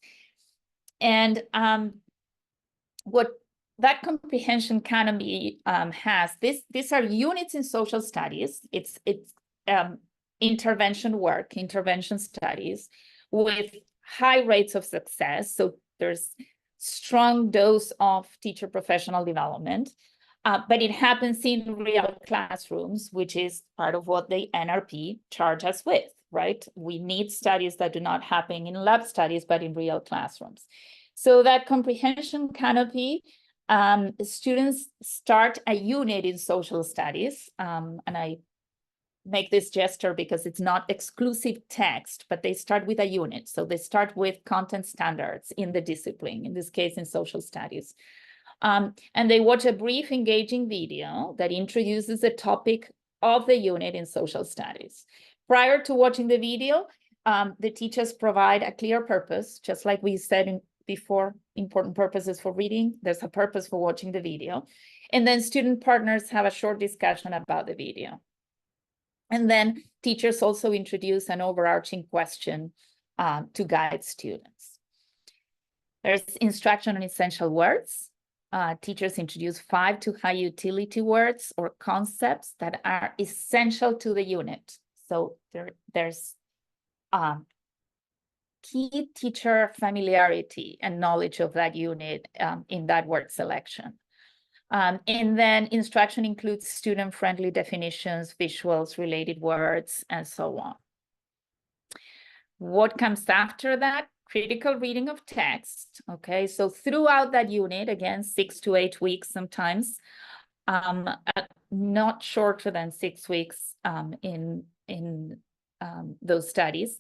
And what that comprehension canopy has, these are units in social studies. It's intervention work, intervention studies with high rates of success. So there's strong dose of teacher professional development, but it happens in real classrooms, which is part of what the NRP charge us with, right? We need studies that do not happen in lab studies, but in real classrooms. So that comprehension canopy, students start a unit in social studies, and I make this gesture because it's not exclusive text, but they start with a unit. So they start with content standards in the discipline, in this case, in social studies. And they watch a brief engaging video that introduces the topic of the unit in social studies. Prior to watching the video, the teachers provide a clear purpose, just like we said before, important purposes for reading. There's a purpose for watching the video. And then student partners have a short discussion about the video. And then teachers also introduce an overarching question to guide students. There's instruction on essential words. Teachers introduce 5 to high utility words or concepts that are essential to the unit. So there's key teacher familiarity and knowledge of that unit in that word selection. And then instruction includes student-friendly definitions, visuals, related words, and so on. What comes after that? Critical reading of text. Okay, so throughout that unit, again, 6 to 8 weeks sometimes, not shorter than 6 weeks in those studies,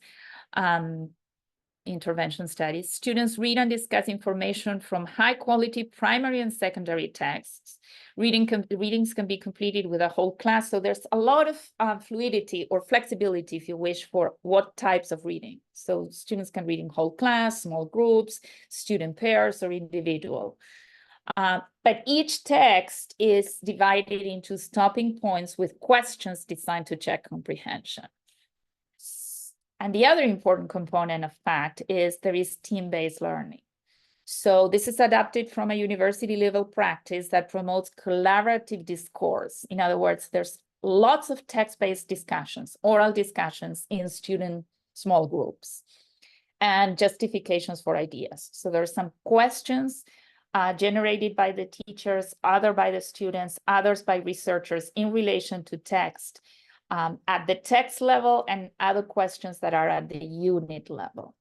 intervention studies. Students read and discuss information from high quality primary and secondary texts. Readings can be completed with a whole class. So there's a lot of fluidity or flexibility, if you wish, for what types of reading. So students can read in whole class, small groups, student pairs, or individual. But each text is divided into stopping points with questions designed to check comprehension. And the other important component of FACT is there is team-based learning. So this is adapted from a university level practice that promotes collaborative discourse. In other words, there's lots of text-based discussions, oral discussions in student small groups, and justifications for ideas. So there are some questions generated by the teachers, others by the students, others by researchers in relation to text at the text level, and other questions that are at the unit level.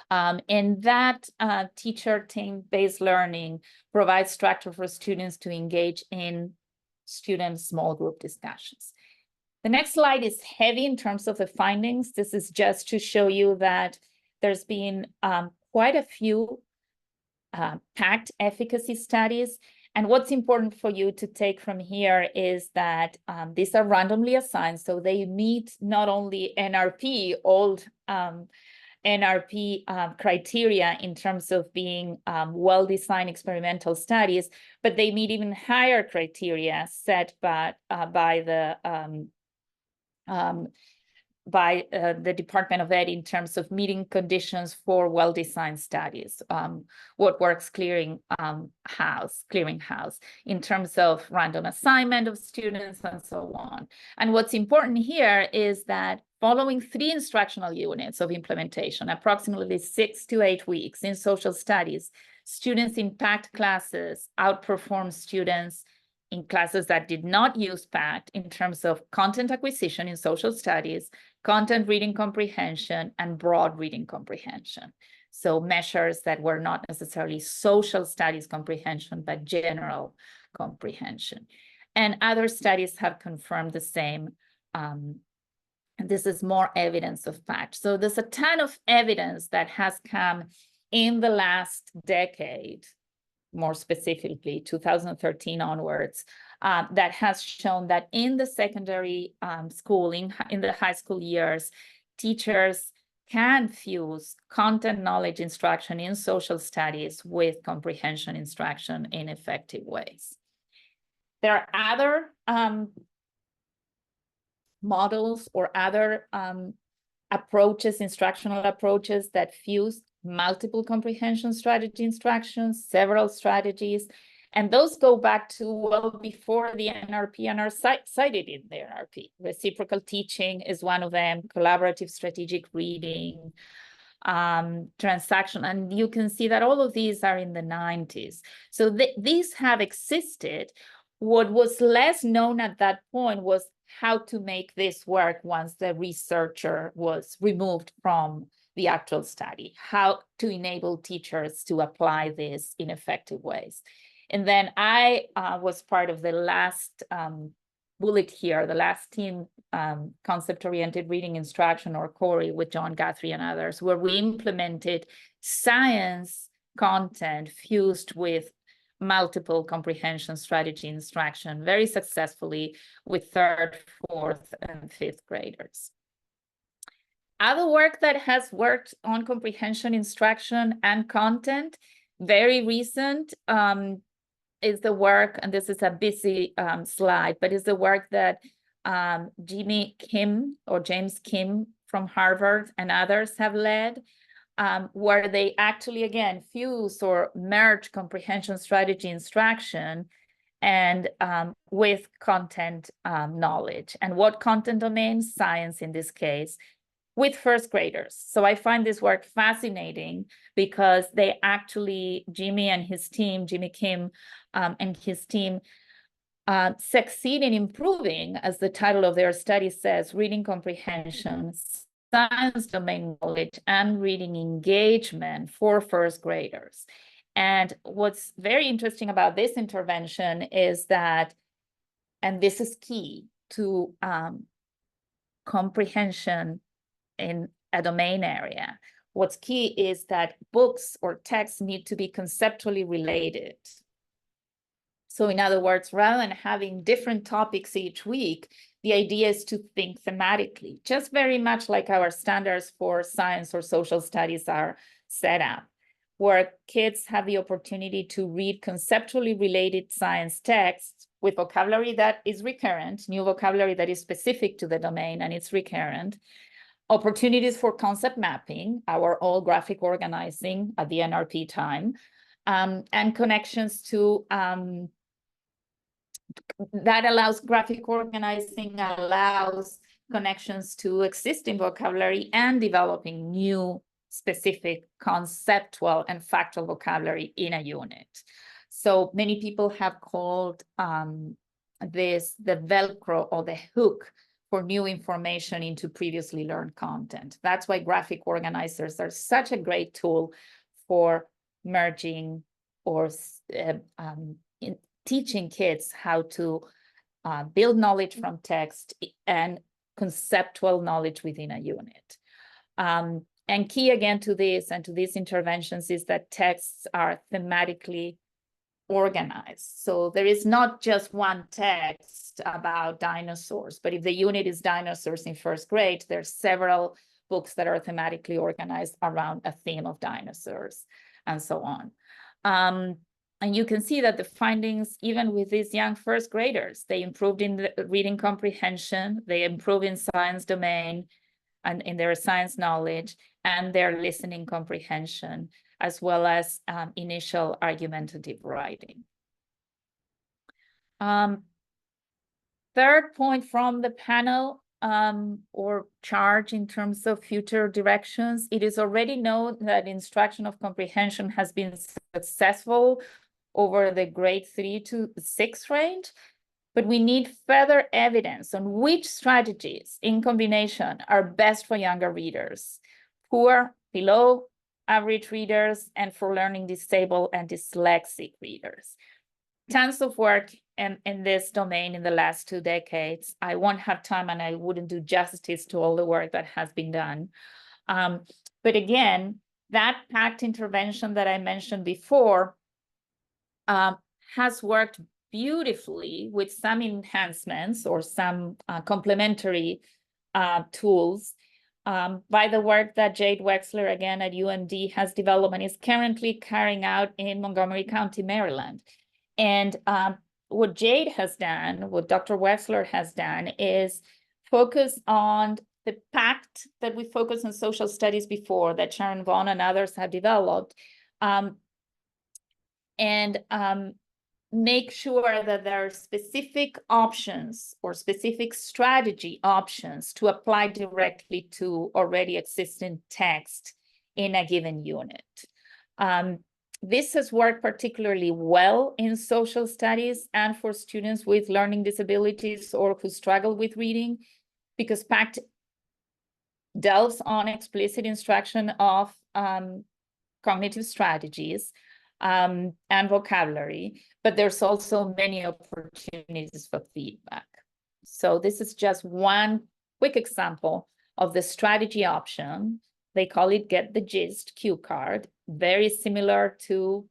And that teacher team-based learning provides structure for students to engage in student small group discussions. The next slide is heavy in terms of the findings. This is just to show you that there's been quite a few PACT efficacy studies. And what's important for you to take from here is that these are randomly assigned, so they meet not only NRP, old NRP criteria in terms of being well-designed experimental studies, but they meet even higher criteria set by the Department of Ed in terms of meeting conditions for well-designed studies, what works clearinghouse, in terms of random assignment of students and so on. And what's important here is that following 3 instructional units of implementation, approximately 6 to 8 weeks in social studies, students in PACT classes outperform students in classes that did not use PACT in terms of content acquisition in social studies, content reading comprehension, and broad reading comprehension. So measures that were not necessarily social studies comprehension, but general comprehension. And other studies have confirmed the same. And this is more evidence of PACT. So there's a ton of evidence that has come in the last decade, more specifically 2013 onwards, that has shown that in the secondary schooling, in the high school years, teachers can fuse content knowledge instruction in social studies with comprehension instruction in effective ways. There are other models or other approaches, instructional approaches that fuse multiple comprehension strategy instructions, several strategies, and those go back to well before the NRP and are cited in the NRP. Reciprocal teaching is one of them, collaborative strategic reading, transaction, and you can see that all of these are in the 90s. So these have existed. What was less known at that point was how to make this work once the researcher was removed from the actual study, how to enable teachers to apply this in effective ways. And then I was part of the last bullet here, the last team concept-oriented reading instruction, or CORI, with John Guthrie and others, where we implemented science content fused with multiple comprehension strategy instruction very successfully with 3rd, 4th, and 5th graders. Other work that has worked on comprehension instruction and content, very recent, is the work, and this is a busy slide, but is the work that Jimmy Kim or James Kim from Harvard and others have led, where they actually, again, fuse or merge comprehension strategy instruction and with content knowledge. And what content domains? Science in this case, with first graders. So I find this work fascinating because they actually, Jimmy and his team, Jimmy Kim and his team, succeed in improving, as the title of their study says, reading comprehension, science domain knowledge, and reading engagement for first graders. And what's very interesting about this intervention is that, and this is key to comprehension in a domain area, what's key is that books or texts need to be conceptually related. So in other words, rather than having different topics each week, the idea is to think thematically, just very much like our standards for science or social studies are set up, where kids have the opportunity to read conceptually related science texts with vocabulary that is recurrent, new vocabulary that is specific to the domain and it's recurrent, opportunities for concept mapping, our all graphic organizing at the NRP time, and connections to that allows graphic organizing, allows connections to existing vocabulary and developing new specific conceptual and factual vocabulary in a unit. So many people have called this the Velcro or the hook for new information into previously learned content. That's why graphic organizers are such a great tool for merging or teaching kids how to build knowledge from text and conceptual knowledge within a unit. And key again to this and to these interventions is that texts are thematically organized. So there is not just one text about dinosaurs, but if the unit is dinosaurs in first grade, there's several books that are thematically organized around a theme of dinosaurs and so on. And you can see that the findings, even with these young first graders, they improved in the reading comprehension, they improved in science domain and in their science knowledge and their listening comprehension, as well as initial argumentative writing. Third point from the panel or charge in terms of future directions, it is already known that instruction of comprehension has been successful over the grade 3 to 6 range, but we need further evidence on which strategies in combination are best for younger readers, poor, below average readers, and for learning disabled and dyslexic readers. Tons of work in this domain in the last 2 decades. I won't have time and I wouldn't do justice to all the work that has been done. But again, that PACT intervention that I mentioned before has worked beautifully with some enhancements or some complementary tools by the work that Jade Wexler, again at UMD, has developed and is currently carrying out in Montgomery County, Maryland. And what Jade has done, what Dr. Wexler has done, is focus on the PACT that we focused on social studies before, that Sharon Vaughn and others have developed, and make sure that there are specific options or specific strategy options to apply directly to already existing text in a given unit. This has worked particularly well in social studies and for students with learning disabilities or who struggle with reading, because PACT delves on explicit instruction of cognitive strategies and vocabulary, but there's also many opportunities for feedback. So this is just one quick example of the strategy option. They call it Get the Gist cue card, very similar to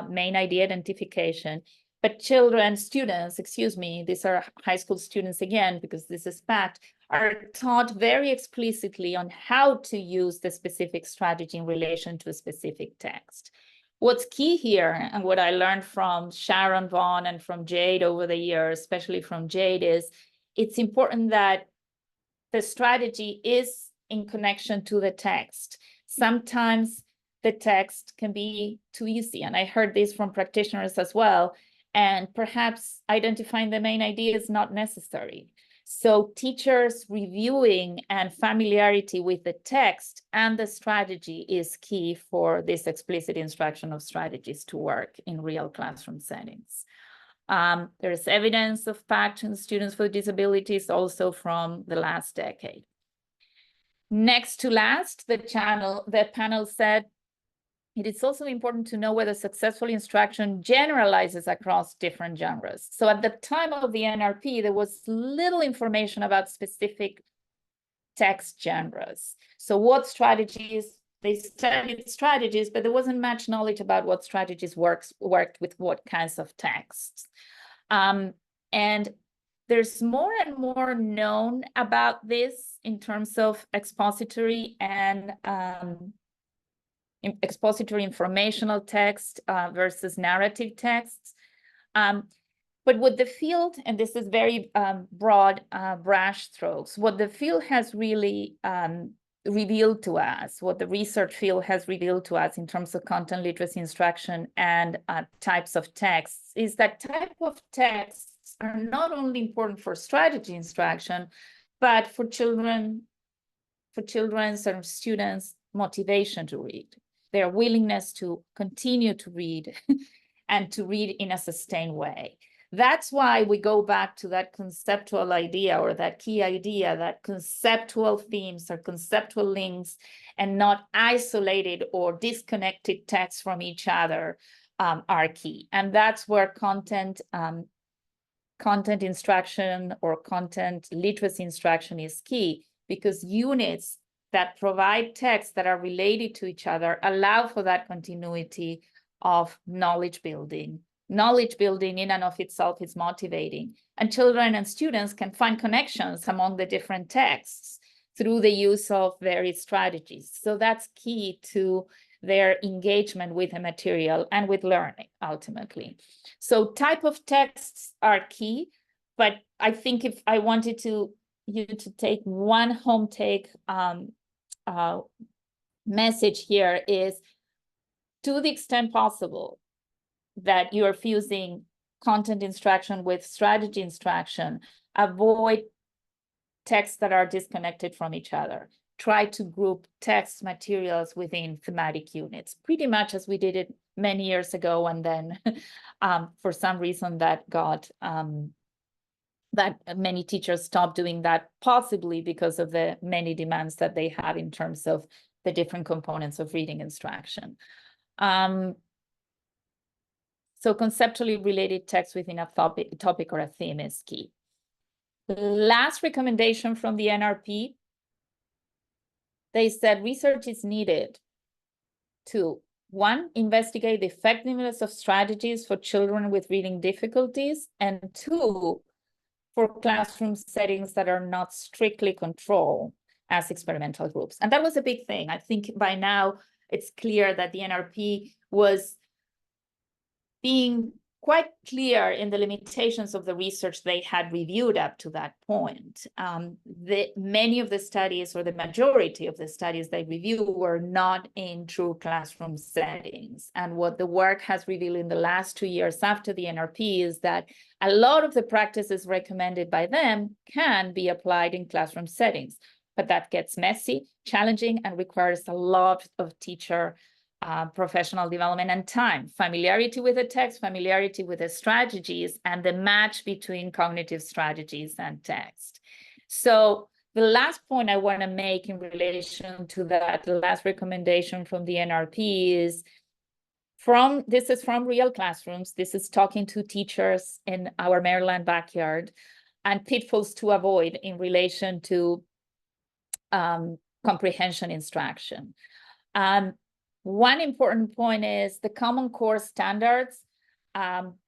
main idea identification. But students, these are high school students again, because this is PACT, are taught very explicitly on how to use the specific strategy in relation to a specific text. What's key here, and what I learned from Sharon Vaughn and from Jade over the years, especially from Jade, is it's important that the strategy is in connection to the text. Sometimes the text can be too easy, and I heard this from practitioners as well, and perhaps identifying the main idea is not necessary. So teachers reviewing and familiarity with the text and the strategy is key for this explicit instruction of strategies to work in real classroom settings. There is evidence of PACT in students with disabilities also from the last decade. Next to last, the panel said, it is also important to know whether successful instruction generalizes across different genres. So at the time of the NRP, there was little information about specific text genres. So what strategies, they studied strategies, but there wasn't much knowledge about what strategies worked with what kinds of texts. And there's more and more known about this in terms of expository and expository informational text versus narrative texts. But what the field, and this is very broad brush strokes, what the field has really revealed to us, what the research field has revealed to us in terms of content literacy instruction and types of texts, is that type of texts are not only important for strategy instruction, but for children's and students' motivation to read, their willingness to continue to read and to read in a sustained way. That's why we go back to that conceptual idea or that key idea that conceptual themes or conceptual links and not isolated or disconnected texts from each other are key. And that's where content instruction or content literacy instruction is key, because units that provide texts that are related to each other allow for that continuity of knowledge building. Knowledge building in and of itself is motivating, and children and students can find connections among the different texts through the use of various strategies. So that's key to their engagement with the material and with learning ultimately. So type of texts are key, but I think if I wanted you to take one home take message here is, to the extent possible that you are fusing content instruction with strategy instruction, avoid texts that are disconnected from each other. Try to group text materials within thematic units, pretty much as we did it many years ago, and then for some reason that got that many teachers stopped doing that, possibly because of the many demands that they have in terms of the different components of reading instruction. So conceptually related text within a topic or a theme is key. Last recommendation from the NRP, they said research is needed to, 1, investigate the effectiveness of strategies for children with reading difficulties, and 2, for classroom settings that are not strictly controlled as experimental groups. And that was a big thing. I think by now it's clear that the NRP was being quite clear in the limitations of the research they had reviewed up to that point. Many of the studies, or the majority of the studies they reviewed, were not in true classroom settings. And what the work has revealed in the last 2 years after the NRP is that a lot of the practices recommended by them can be applied in classroom settings, but that gets messy, challenging, and requires a lot of teacher professional development and time, familiarity with the text, familiarity with the strategies, and the match between cognitive strategies and text. So the last point I want to make in relation to that, the last recommendation from the NRP is this is from real classrooms. This is talking to teachers in our Maryland backyard, and pitfalls to avoid in relation to comprehension instruction. One important point is the Common Core standards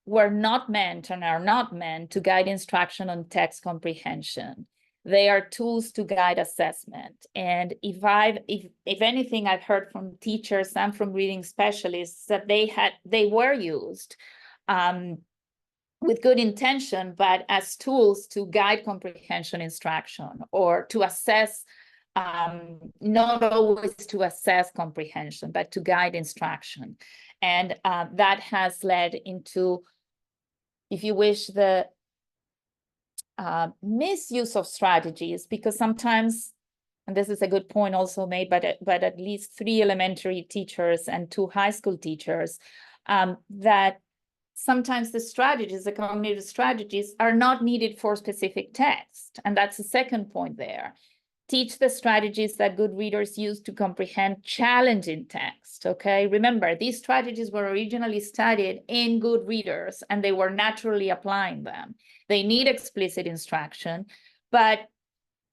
were not meant and are not meant to guide instruction on text comprehension. They are tools to guide assessment. And if anything, I've heard from teachers and from reading specialists that they were used with good intention, but as tools to guide comprehension instruction or to assess, not always to assess comprehension, but to guide instruction. And that has led into, if you wish, the misuse of strategies, because sometimes, and this is a good point also made by at least 3 elementary teachers and 2 high school teachers, that sometimes the strategies, the cognitive strategies, are not needed for specific text. And that's the second point there. Teach the strategies that good readers use to comprehend challenging text, okay? Remember, these strategies were originally studied in good readers, and they were naturally applying them. They need explicit instruction, but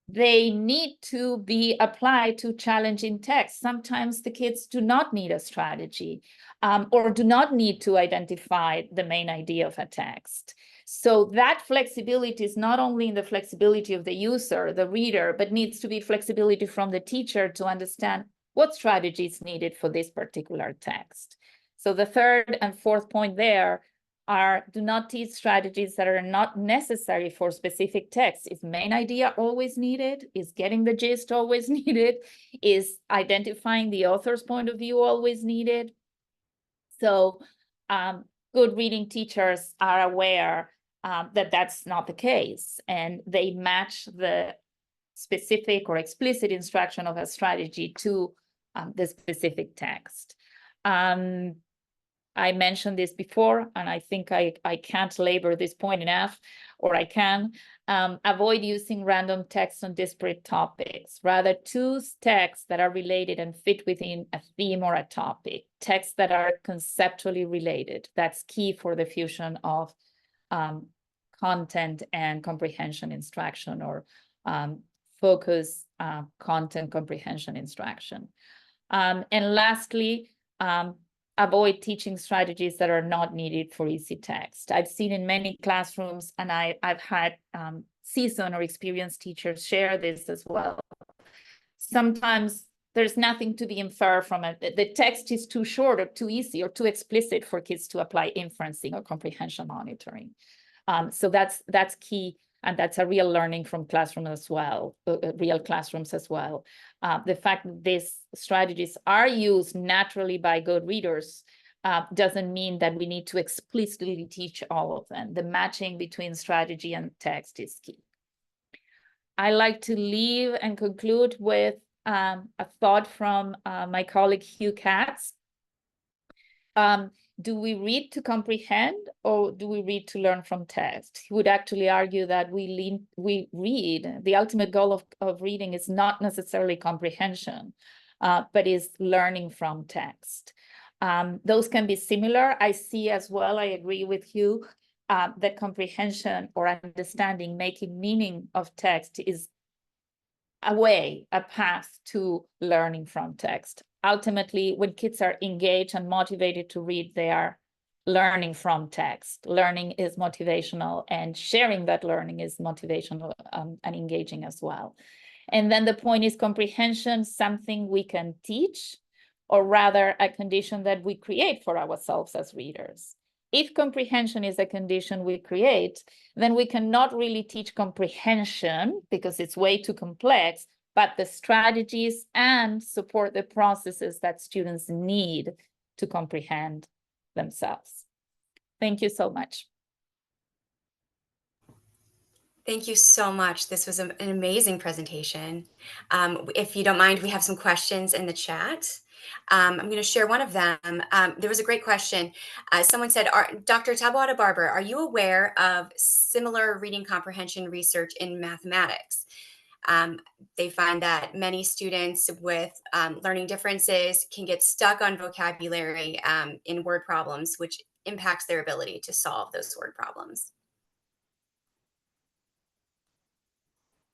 they need to be applied to challenging text. Sometimes the kids do not need a strategy or do not need to identify the main idea of a text. So that flexibility is not only in the flexibility of the user, the reader, but needs to be flexibility from the teacher to understand what strategy is needed for this particular text. So the third and fourth point there are, do not teach strategies that are not necessary for specific texts. Is main idea always needed? Is getting the gist always needed? Is identifying the author's point of view always needed? So good reading teachers are aware that that's not the case, and they match the specific or explicit instruction of a strategy to the specific text. I mentioned this before, and I think I can't labor this point enough, or I can. Avoid using random text on disparate topics. Rather, choose texts that are related and fit within a theme or a topic. Texts that are conceptually related. That's key for the fusion of content and comprehension instruction, or focus content comprehension instruction. And lastly, avoid teaching strategies that are not needed for easy text. I've seen in many classrooms, and I've had seasoned or experienced teachers share this as well. Sometimes there's nothing to be inferred from it. The text is too short or too easy or too explicit for kids to apply inferencing or comprehension monitoring. So that's key. And that's a real learning from classrooms as well, real classrooms as well. The fact that these strategies are used naturally by good readers doesn't mean that we need to explicitly teach all of them. The matching between strategy and text is key. I like to leave and conclude with a thought from my colleague Hugh Katz. Do we read to comprehend, or do we read to learn from text? He would actually argue that we read. The ultimate goal of reading is not necessarily comprehension, but is learning from text. Those can be similar. I see as well, I agree with you, that comprehension or understanding, making meaning of text is a way, a path to learning from text. Ultimately, when kids are engaged and motivated to read, they are learning from text. Learning is motivational, and sharing that learning is motivational and engaging as well. And then the point is, comprehension, something we can teach, or rather a condition that we create for ourselves as readers. If comprehension is a condition we create, then we cannot really teach comprehension because it's way too complex, but the strategies and support the processes that students need to comprehend themselves. Thank you so much. Thank you so much. This was an amazing presentation. If you don't mind, we have some questions in the chat. I'm going to share one of them. There was a great question. Someone said, Dr. Taboada-Barber, are you aware of similar reading comprehension research in mathematics? They find that many students with learning differences can get stuck on vocabulary in word problems, which impacts their ability to solve those word problems.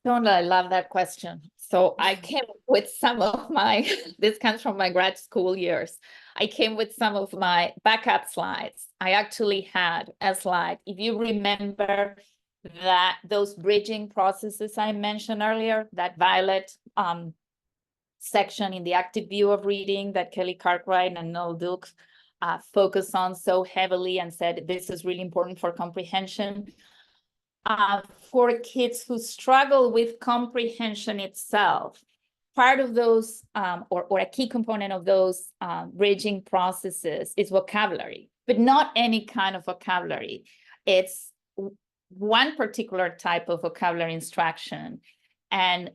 Don't I love that question. So I came with some of my, this comes from my grad school years. I came with some of my backup slides. I actually had a slide. If you remember that those bridging processes I mentioned earlier, that violet section in the active view of reading that Kelly Cartwright and Noel Dukes focused on so heavily and said this is really important for comprehension. For kids who struggle with comprehension itself, part of those, or a key component of those bridging processes is vocabulary, but not any kind of vocabulary. It's one particular type of vocabulary instruction, and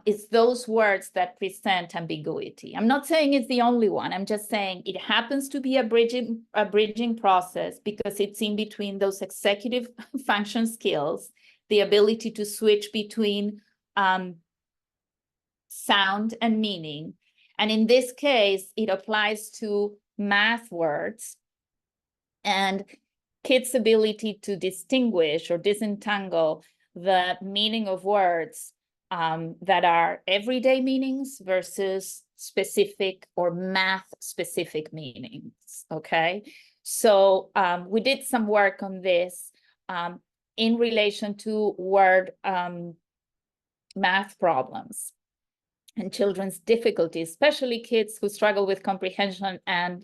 it's those words that present ambiguity. I'm not saying it's the only one. I'm just saying it happens to be a bridging process because it's in between those executive function skills, the ability to switch between sound and meaning. And in this case, it applies to math words and kids' ability to distinguish or disentangle the meaning of words that are everyday meanings versus specific or math-specific meanings, okay? So we did some work on this in relation to word math problems and children's difficulties, especially kids who struggle with comprehension and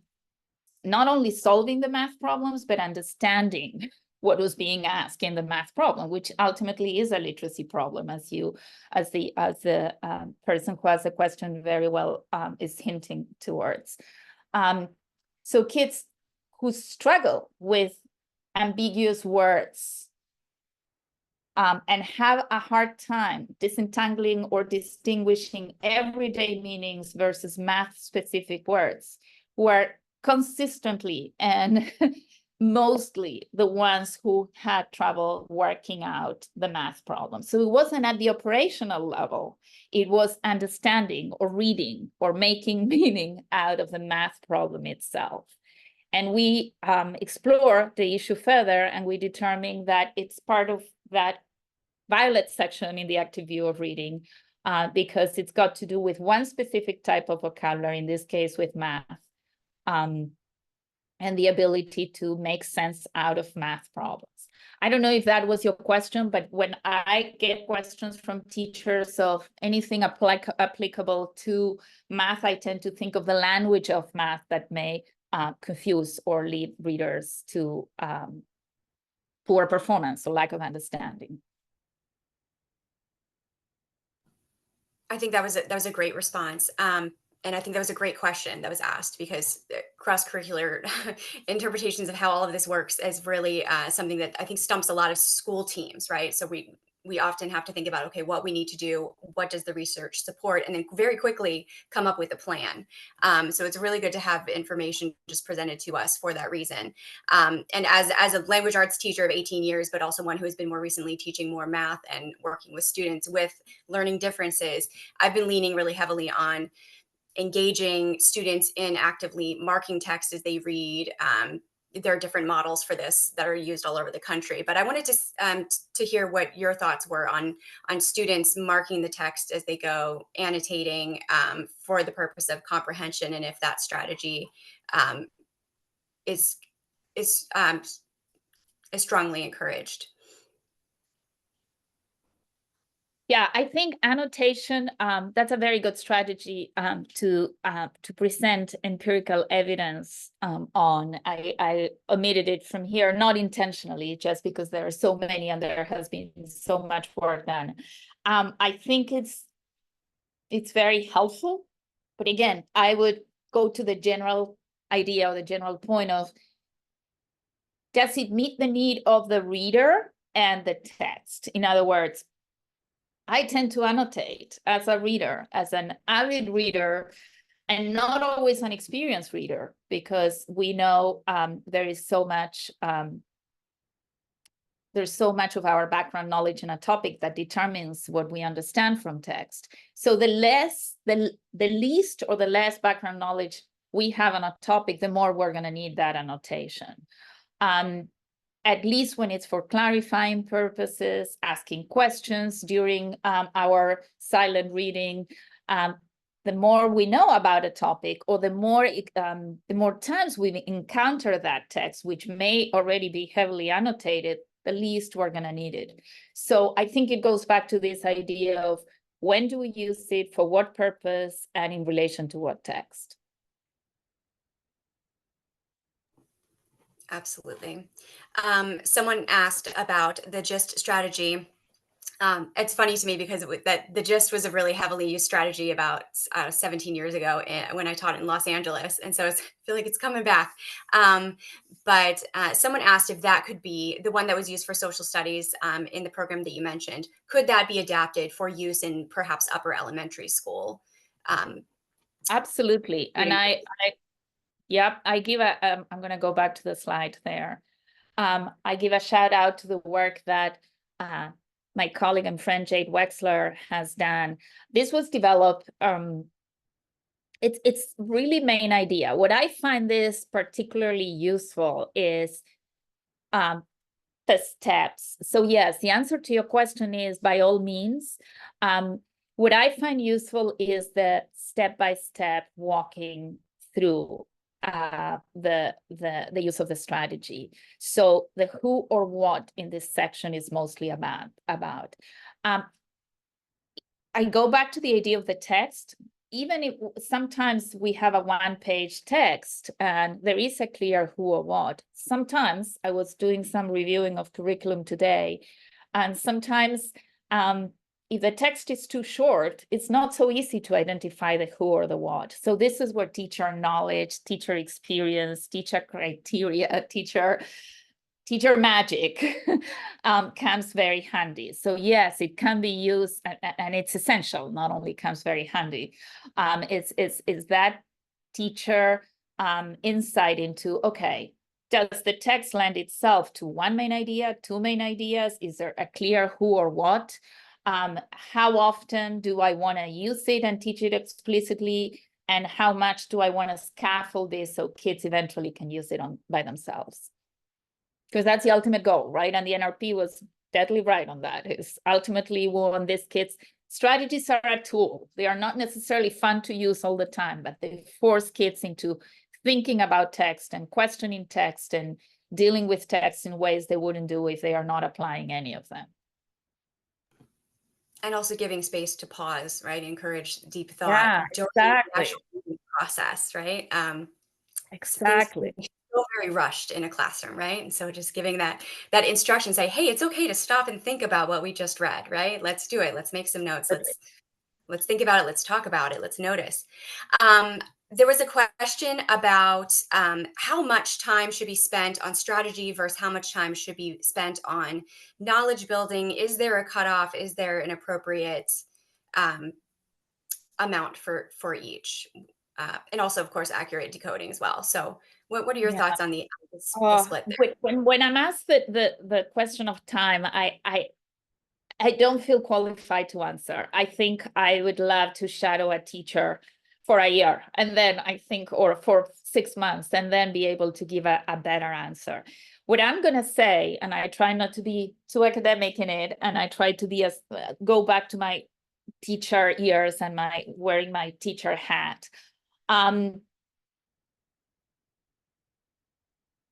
not only solving the math problems, but understanding what was being asked in the math problem, which ultimately is a literacy problem, as the person who has the question very well is hinting towards. So kids who struggle with ambiguous words and have a hard time disentangling or distinguishing everyday meanings versus math-specific words, who are consistently and mostly the ones who had trouble working out the math problem. So it wasn't at the operational level, it was understanding or reading or making meaning out of the math problem itself. And we explore the issue further, and we determine that it's part of that violet section in the active view of reading, because it's got to do with one specific type of vocabulary, in this case with math, and the ability to make sense out of math problems. I don't know if that was your question, but when I get questions from teachers of anything applicable to math, I tend to think of the language of math that may confuse or lead readers to poor performance or lack of understanding. I think that was a great response. And I think that was a great question that was asked, because cross-curricular interpretations of how all of this works is really something that I think stumps a lot of school teams, right? So we often have to think about, okay, what we need to do, what does the research support, and then very quickly come up with a plan. So it's really good to have information just presented to us for that reason. And as a language arts teacher of 18 years, but also one who has been more recently teaching more math and working with students with learning differences, I've been leaning really heavily on engaging students in actively marking text as they read. There are different models for this that are used all over the country, but I wanted to hear what your thoughts were on students marking the text as they go, annotating for the purpose of comprehension, and if that strategy is strongly encouraged. Yeah, I think annotation, that's a very good strategy to present empirical evidence on. I omitted it from here, not intentionally, just because there are so many and there has been so much work done. I think it's very helpful, but again, I would go to the general idea or the general point of, does it meet the need of the reader and the text? In other words, I tend to annotate as a reader, as an avid reader, and not always an experienced reader, because we know there's so much of our background knowledge in a topic that determines what we understand from text. So the least or the less background knowledge we have on a topic, the more we're going to need that annotation. At least when it's for clarifying purposes, asking questions during our silent reading. The more we know about a topic, or the more times we encounter that text, which may already be heavily annotated, the least we're going to need it. So I think it goes back to this idea of, when do we use it, for what purpose, and in relation to what text? Absolutely. Someone asked about the GIST strategy. It's funny to me because that the GIST was a really heavily used strategy about 17 years ago when I taught in Los Angeles, and so I feel like it's coming back. But someone asked if that could be the one that was used for social studies in the program that you mentioned. Could that be adapted for use in perhaps upper elementary school? Um, Absolutely. And students- yep, I'm going to go back to the slide there. I give a shout out to the work that my colleague and friend Jade Wexler has done. This was developed, it's really main idea. What I find this particularly useful is the steps. So yes, the answer to your question is by all means. What I find useful is the step-by-step walking through the use of the strategy. So the who or what in this section is mostly about. I go back to the idea of the text. Even if sometimes we have a one-page text and there is a clear who or what. Sometimes I was doing some reviewing of curriculum today, and sometimes if the text is too short, it's not so easy to identify the who or the what. So this is where teacher knowledge, teacher experience, teacher criteria, teacher magic comes very handy. So yes, it can be used, and it's essential. Not only comes very handy, it's that teacher insight into, okay, does the text lend itself to one main idea, two main ideas? Is there a clear who or what? How often do I want to use it and teach it explicitly? And how much do I want to scaffold this so kids eventually can use it by themselves? Because that's the ultimate goal, right? And the NRP was deadly right on that. Is ultimately we want these kids. Strategies are a tool. They are not necessarily fun to use all the time, but they force kids into thinking about text and questioning text and dealing with text in ways they wouldn't do if they are not applying any of them. and also giving space to pause, right? Encourage deep thought Yeah, during the exactly. actual process, right? Things Exactly. feel very rushed in a classroom, right? And so just giving that instruction, say, hey, it's okay to stop and think about what we just read, right? Let's do it. Let's make some notes. Let's think about it. Let's talk about it. Let's notice. There was a question about how much time should be spent on strategy versus how much time should be spent on knowledge building. Is there a cutoff? Is there an appropriate um, amount for each? And also, of course, accurate decoding as well. So, what are your Yeah. thoughts on the split there? When I'm asked the question of time, I don't feel qualified to answer. I think I would love to shadow a teacher for a year, and then I think, or for 6 months, and then be able to give a better answer. What I'm going to say, and I try not to be too academic in it, and I try to be go back to my teacher years and my wearing my teacher hat.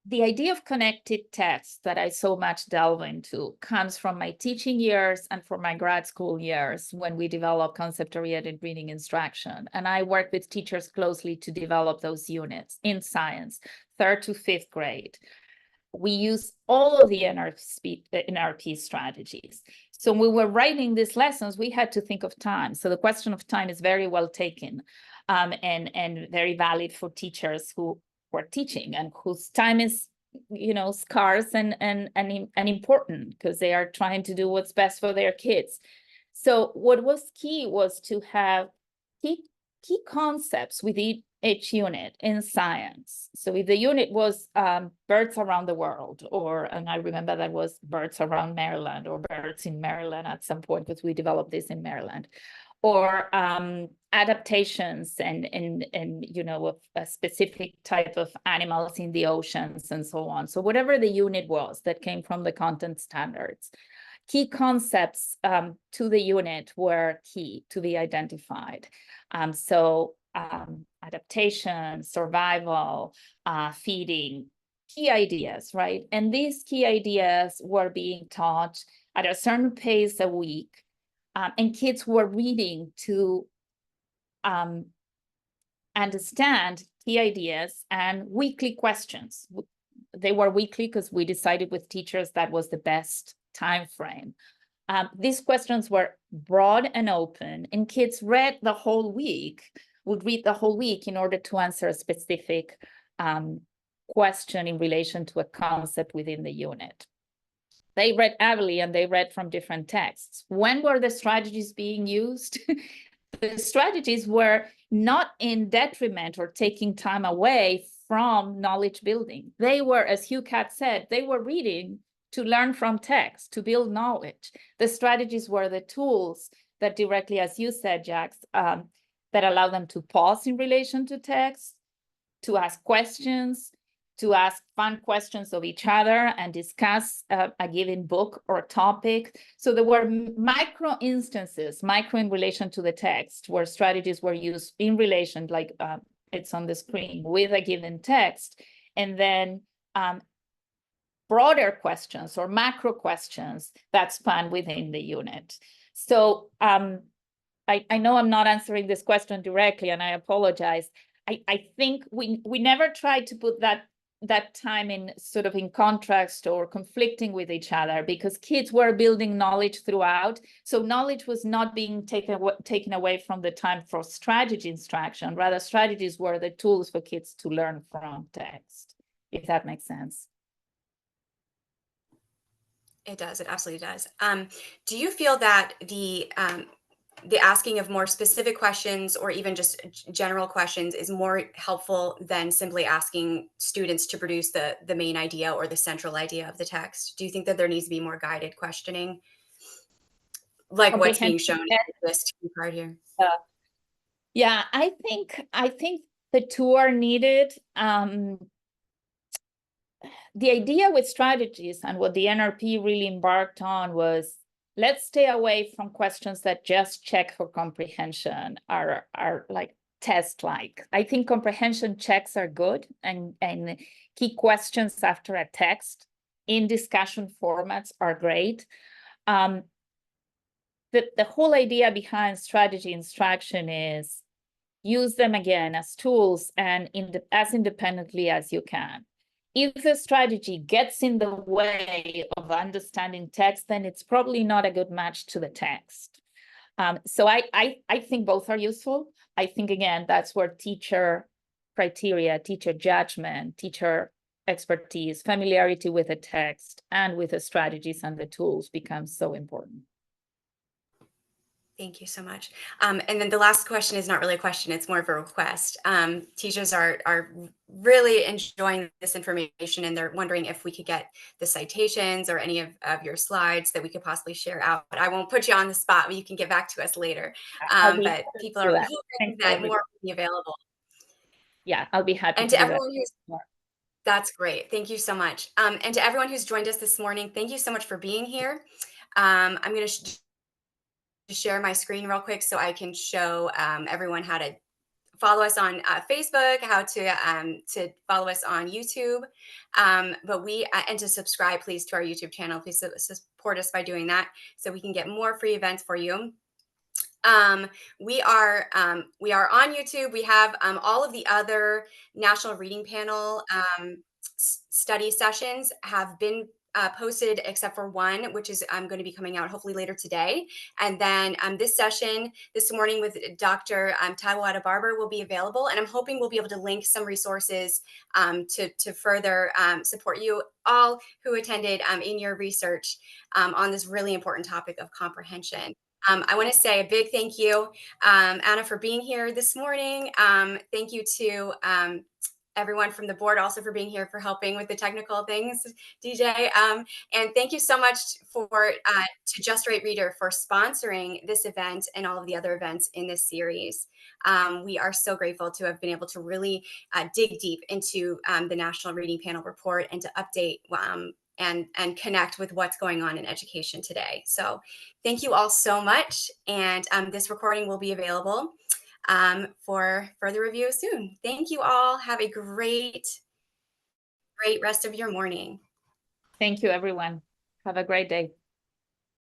The idea of connected text that I so much delve into comes from my teaching years and from my grad school years when we develop concept-oriented reading instruction. And I work with teachers closely to develop those units in science, 3rd to 5th grade. We use all of the NRP strategies. So when we were writing these lessons, we had to think of time. So the question of time is very well taken and very valid for teachers who are teaching and whose time is, scarce and important because they are trying to do what's best for their kids. So what was key was to have key concepts with each unit in science. So if the unit was birds around the world, and I remember that was birds around Maryland or birds in Maryland at some point because we developed this in Maryland, or adaptations and a specific type of animals in the oceans and so on. So whatever the unit was that came from the content standards, key concepts to the unit were key to be identified. Adaptation, survival, feeding, key ideas, right? And these key ideas were being taught at a certain pace a week. And kids were reading to understand key ideas and weekly questions. they were weekly because we decided with teachers that was the best time frame. These questions were broad and open, and kids would read the whole week in order to answer a specific question in relation to a concept within the unit. They read heavily and they read from different texts. When were the strategies being used? The strategies were not in detriment or taking time away from knowledge building. They were, as Hugh Catt said, they were reading to learn from text, to build knowledge. The strategies were the tools that directly, as you said, Jax, that allow them to pause in relation to text, to ask questions, to ask fun questions of each other and discuss a given book or topic. So there were micro instances, micro in relation to the text, where strategies were used in relation, like it's on the screen, with a given text, and then broader questions or macro questions that span within the unit. So I know I'm not answering this question directly, and I apologize. I think we never tried to put that time in sort of in contrast or conflicting with each other, because kids were building knowledge throughout. So knowledge was not being taken away from the time for strategy instruction. Rather, strategies were the tools for kids to learn from text, if that makes sense. It does. It absolutely does. Do you feel that the asking of more specific questions or even just general questions is more helpful than simply asking students to produce the main idea or the central idea of the text? Do you think that there needs to be more guided questioning, like what's being shown in this card here? Yeah, I think the two are needed. The idea with strategies and what the NRP really embarked on was, let's stay away from questions that just check for comprehension, are like test-like. I think comprehension checks are good, and key questions after a text in discussion formats are great. The whole idea behind strategy instruction is use them again as tools and as independently as you can. If the strategy gets in the way of understanding text, then it's probably not a good match to the text. So I think both are useful. I think, again, that's where teacher criteria, teacher judgment, teacher expertise, familiarity with the text and with the strategies and the tools becomes so important. Thank you so much. And then the last question is not really a question, it's more of a request. Teachers are really enjoying this information, and they're wondering if we could get the citations or any of your slides that we could possibly share out. But I won't put you on the spot, but you can get back to us later. But people are hoping that more will be available. Yeah, I'll be happy and to to do everyone who's That's great. Thank you so much. And to everyone who's joined us this morning, thank you so much for being here. I'm going to share my screen real quick so I can show everyone how to follow us on Facebook, how to follow us on YouTube, and to subscribe, please, to our YouTube channel. Please support us by doing that so we can get more free events for you. We are on YouTube. We have all of the other National Reading Panel study sessions have been posted, except for one, which is going to be coming out hopefully later today. And then this session this morning with Dr. Taboada-Barber will be available. And I'm hoping we'll be able to link some resources to further support you all who attended in your research on this really important topic of comprehension. I want to say a big thank you, Anna, for being here this morning. Thank you to everyone from the board also for being here, for helping with the technical things, DJ. And thank you so much to Just Right Reader for sponsoring this event and all of the other events in this series. We are so grateful to have been able to really dig deep into the National Reading Panel report and to update and connect with what's going on in education today. So thank you all so much. And this recording will be available for further review soon. Thank you all. Have a great rest of your morning. Thank you, everyone. Have a great day.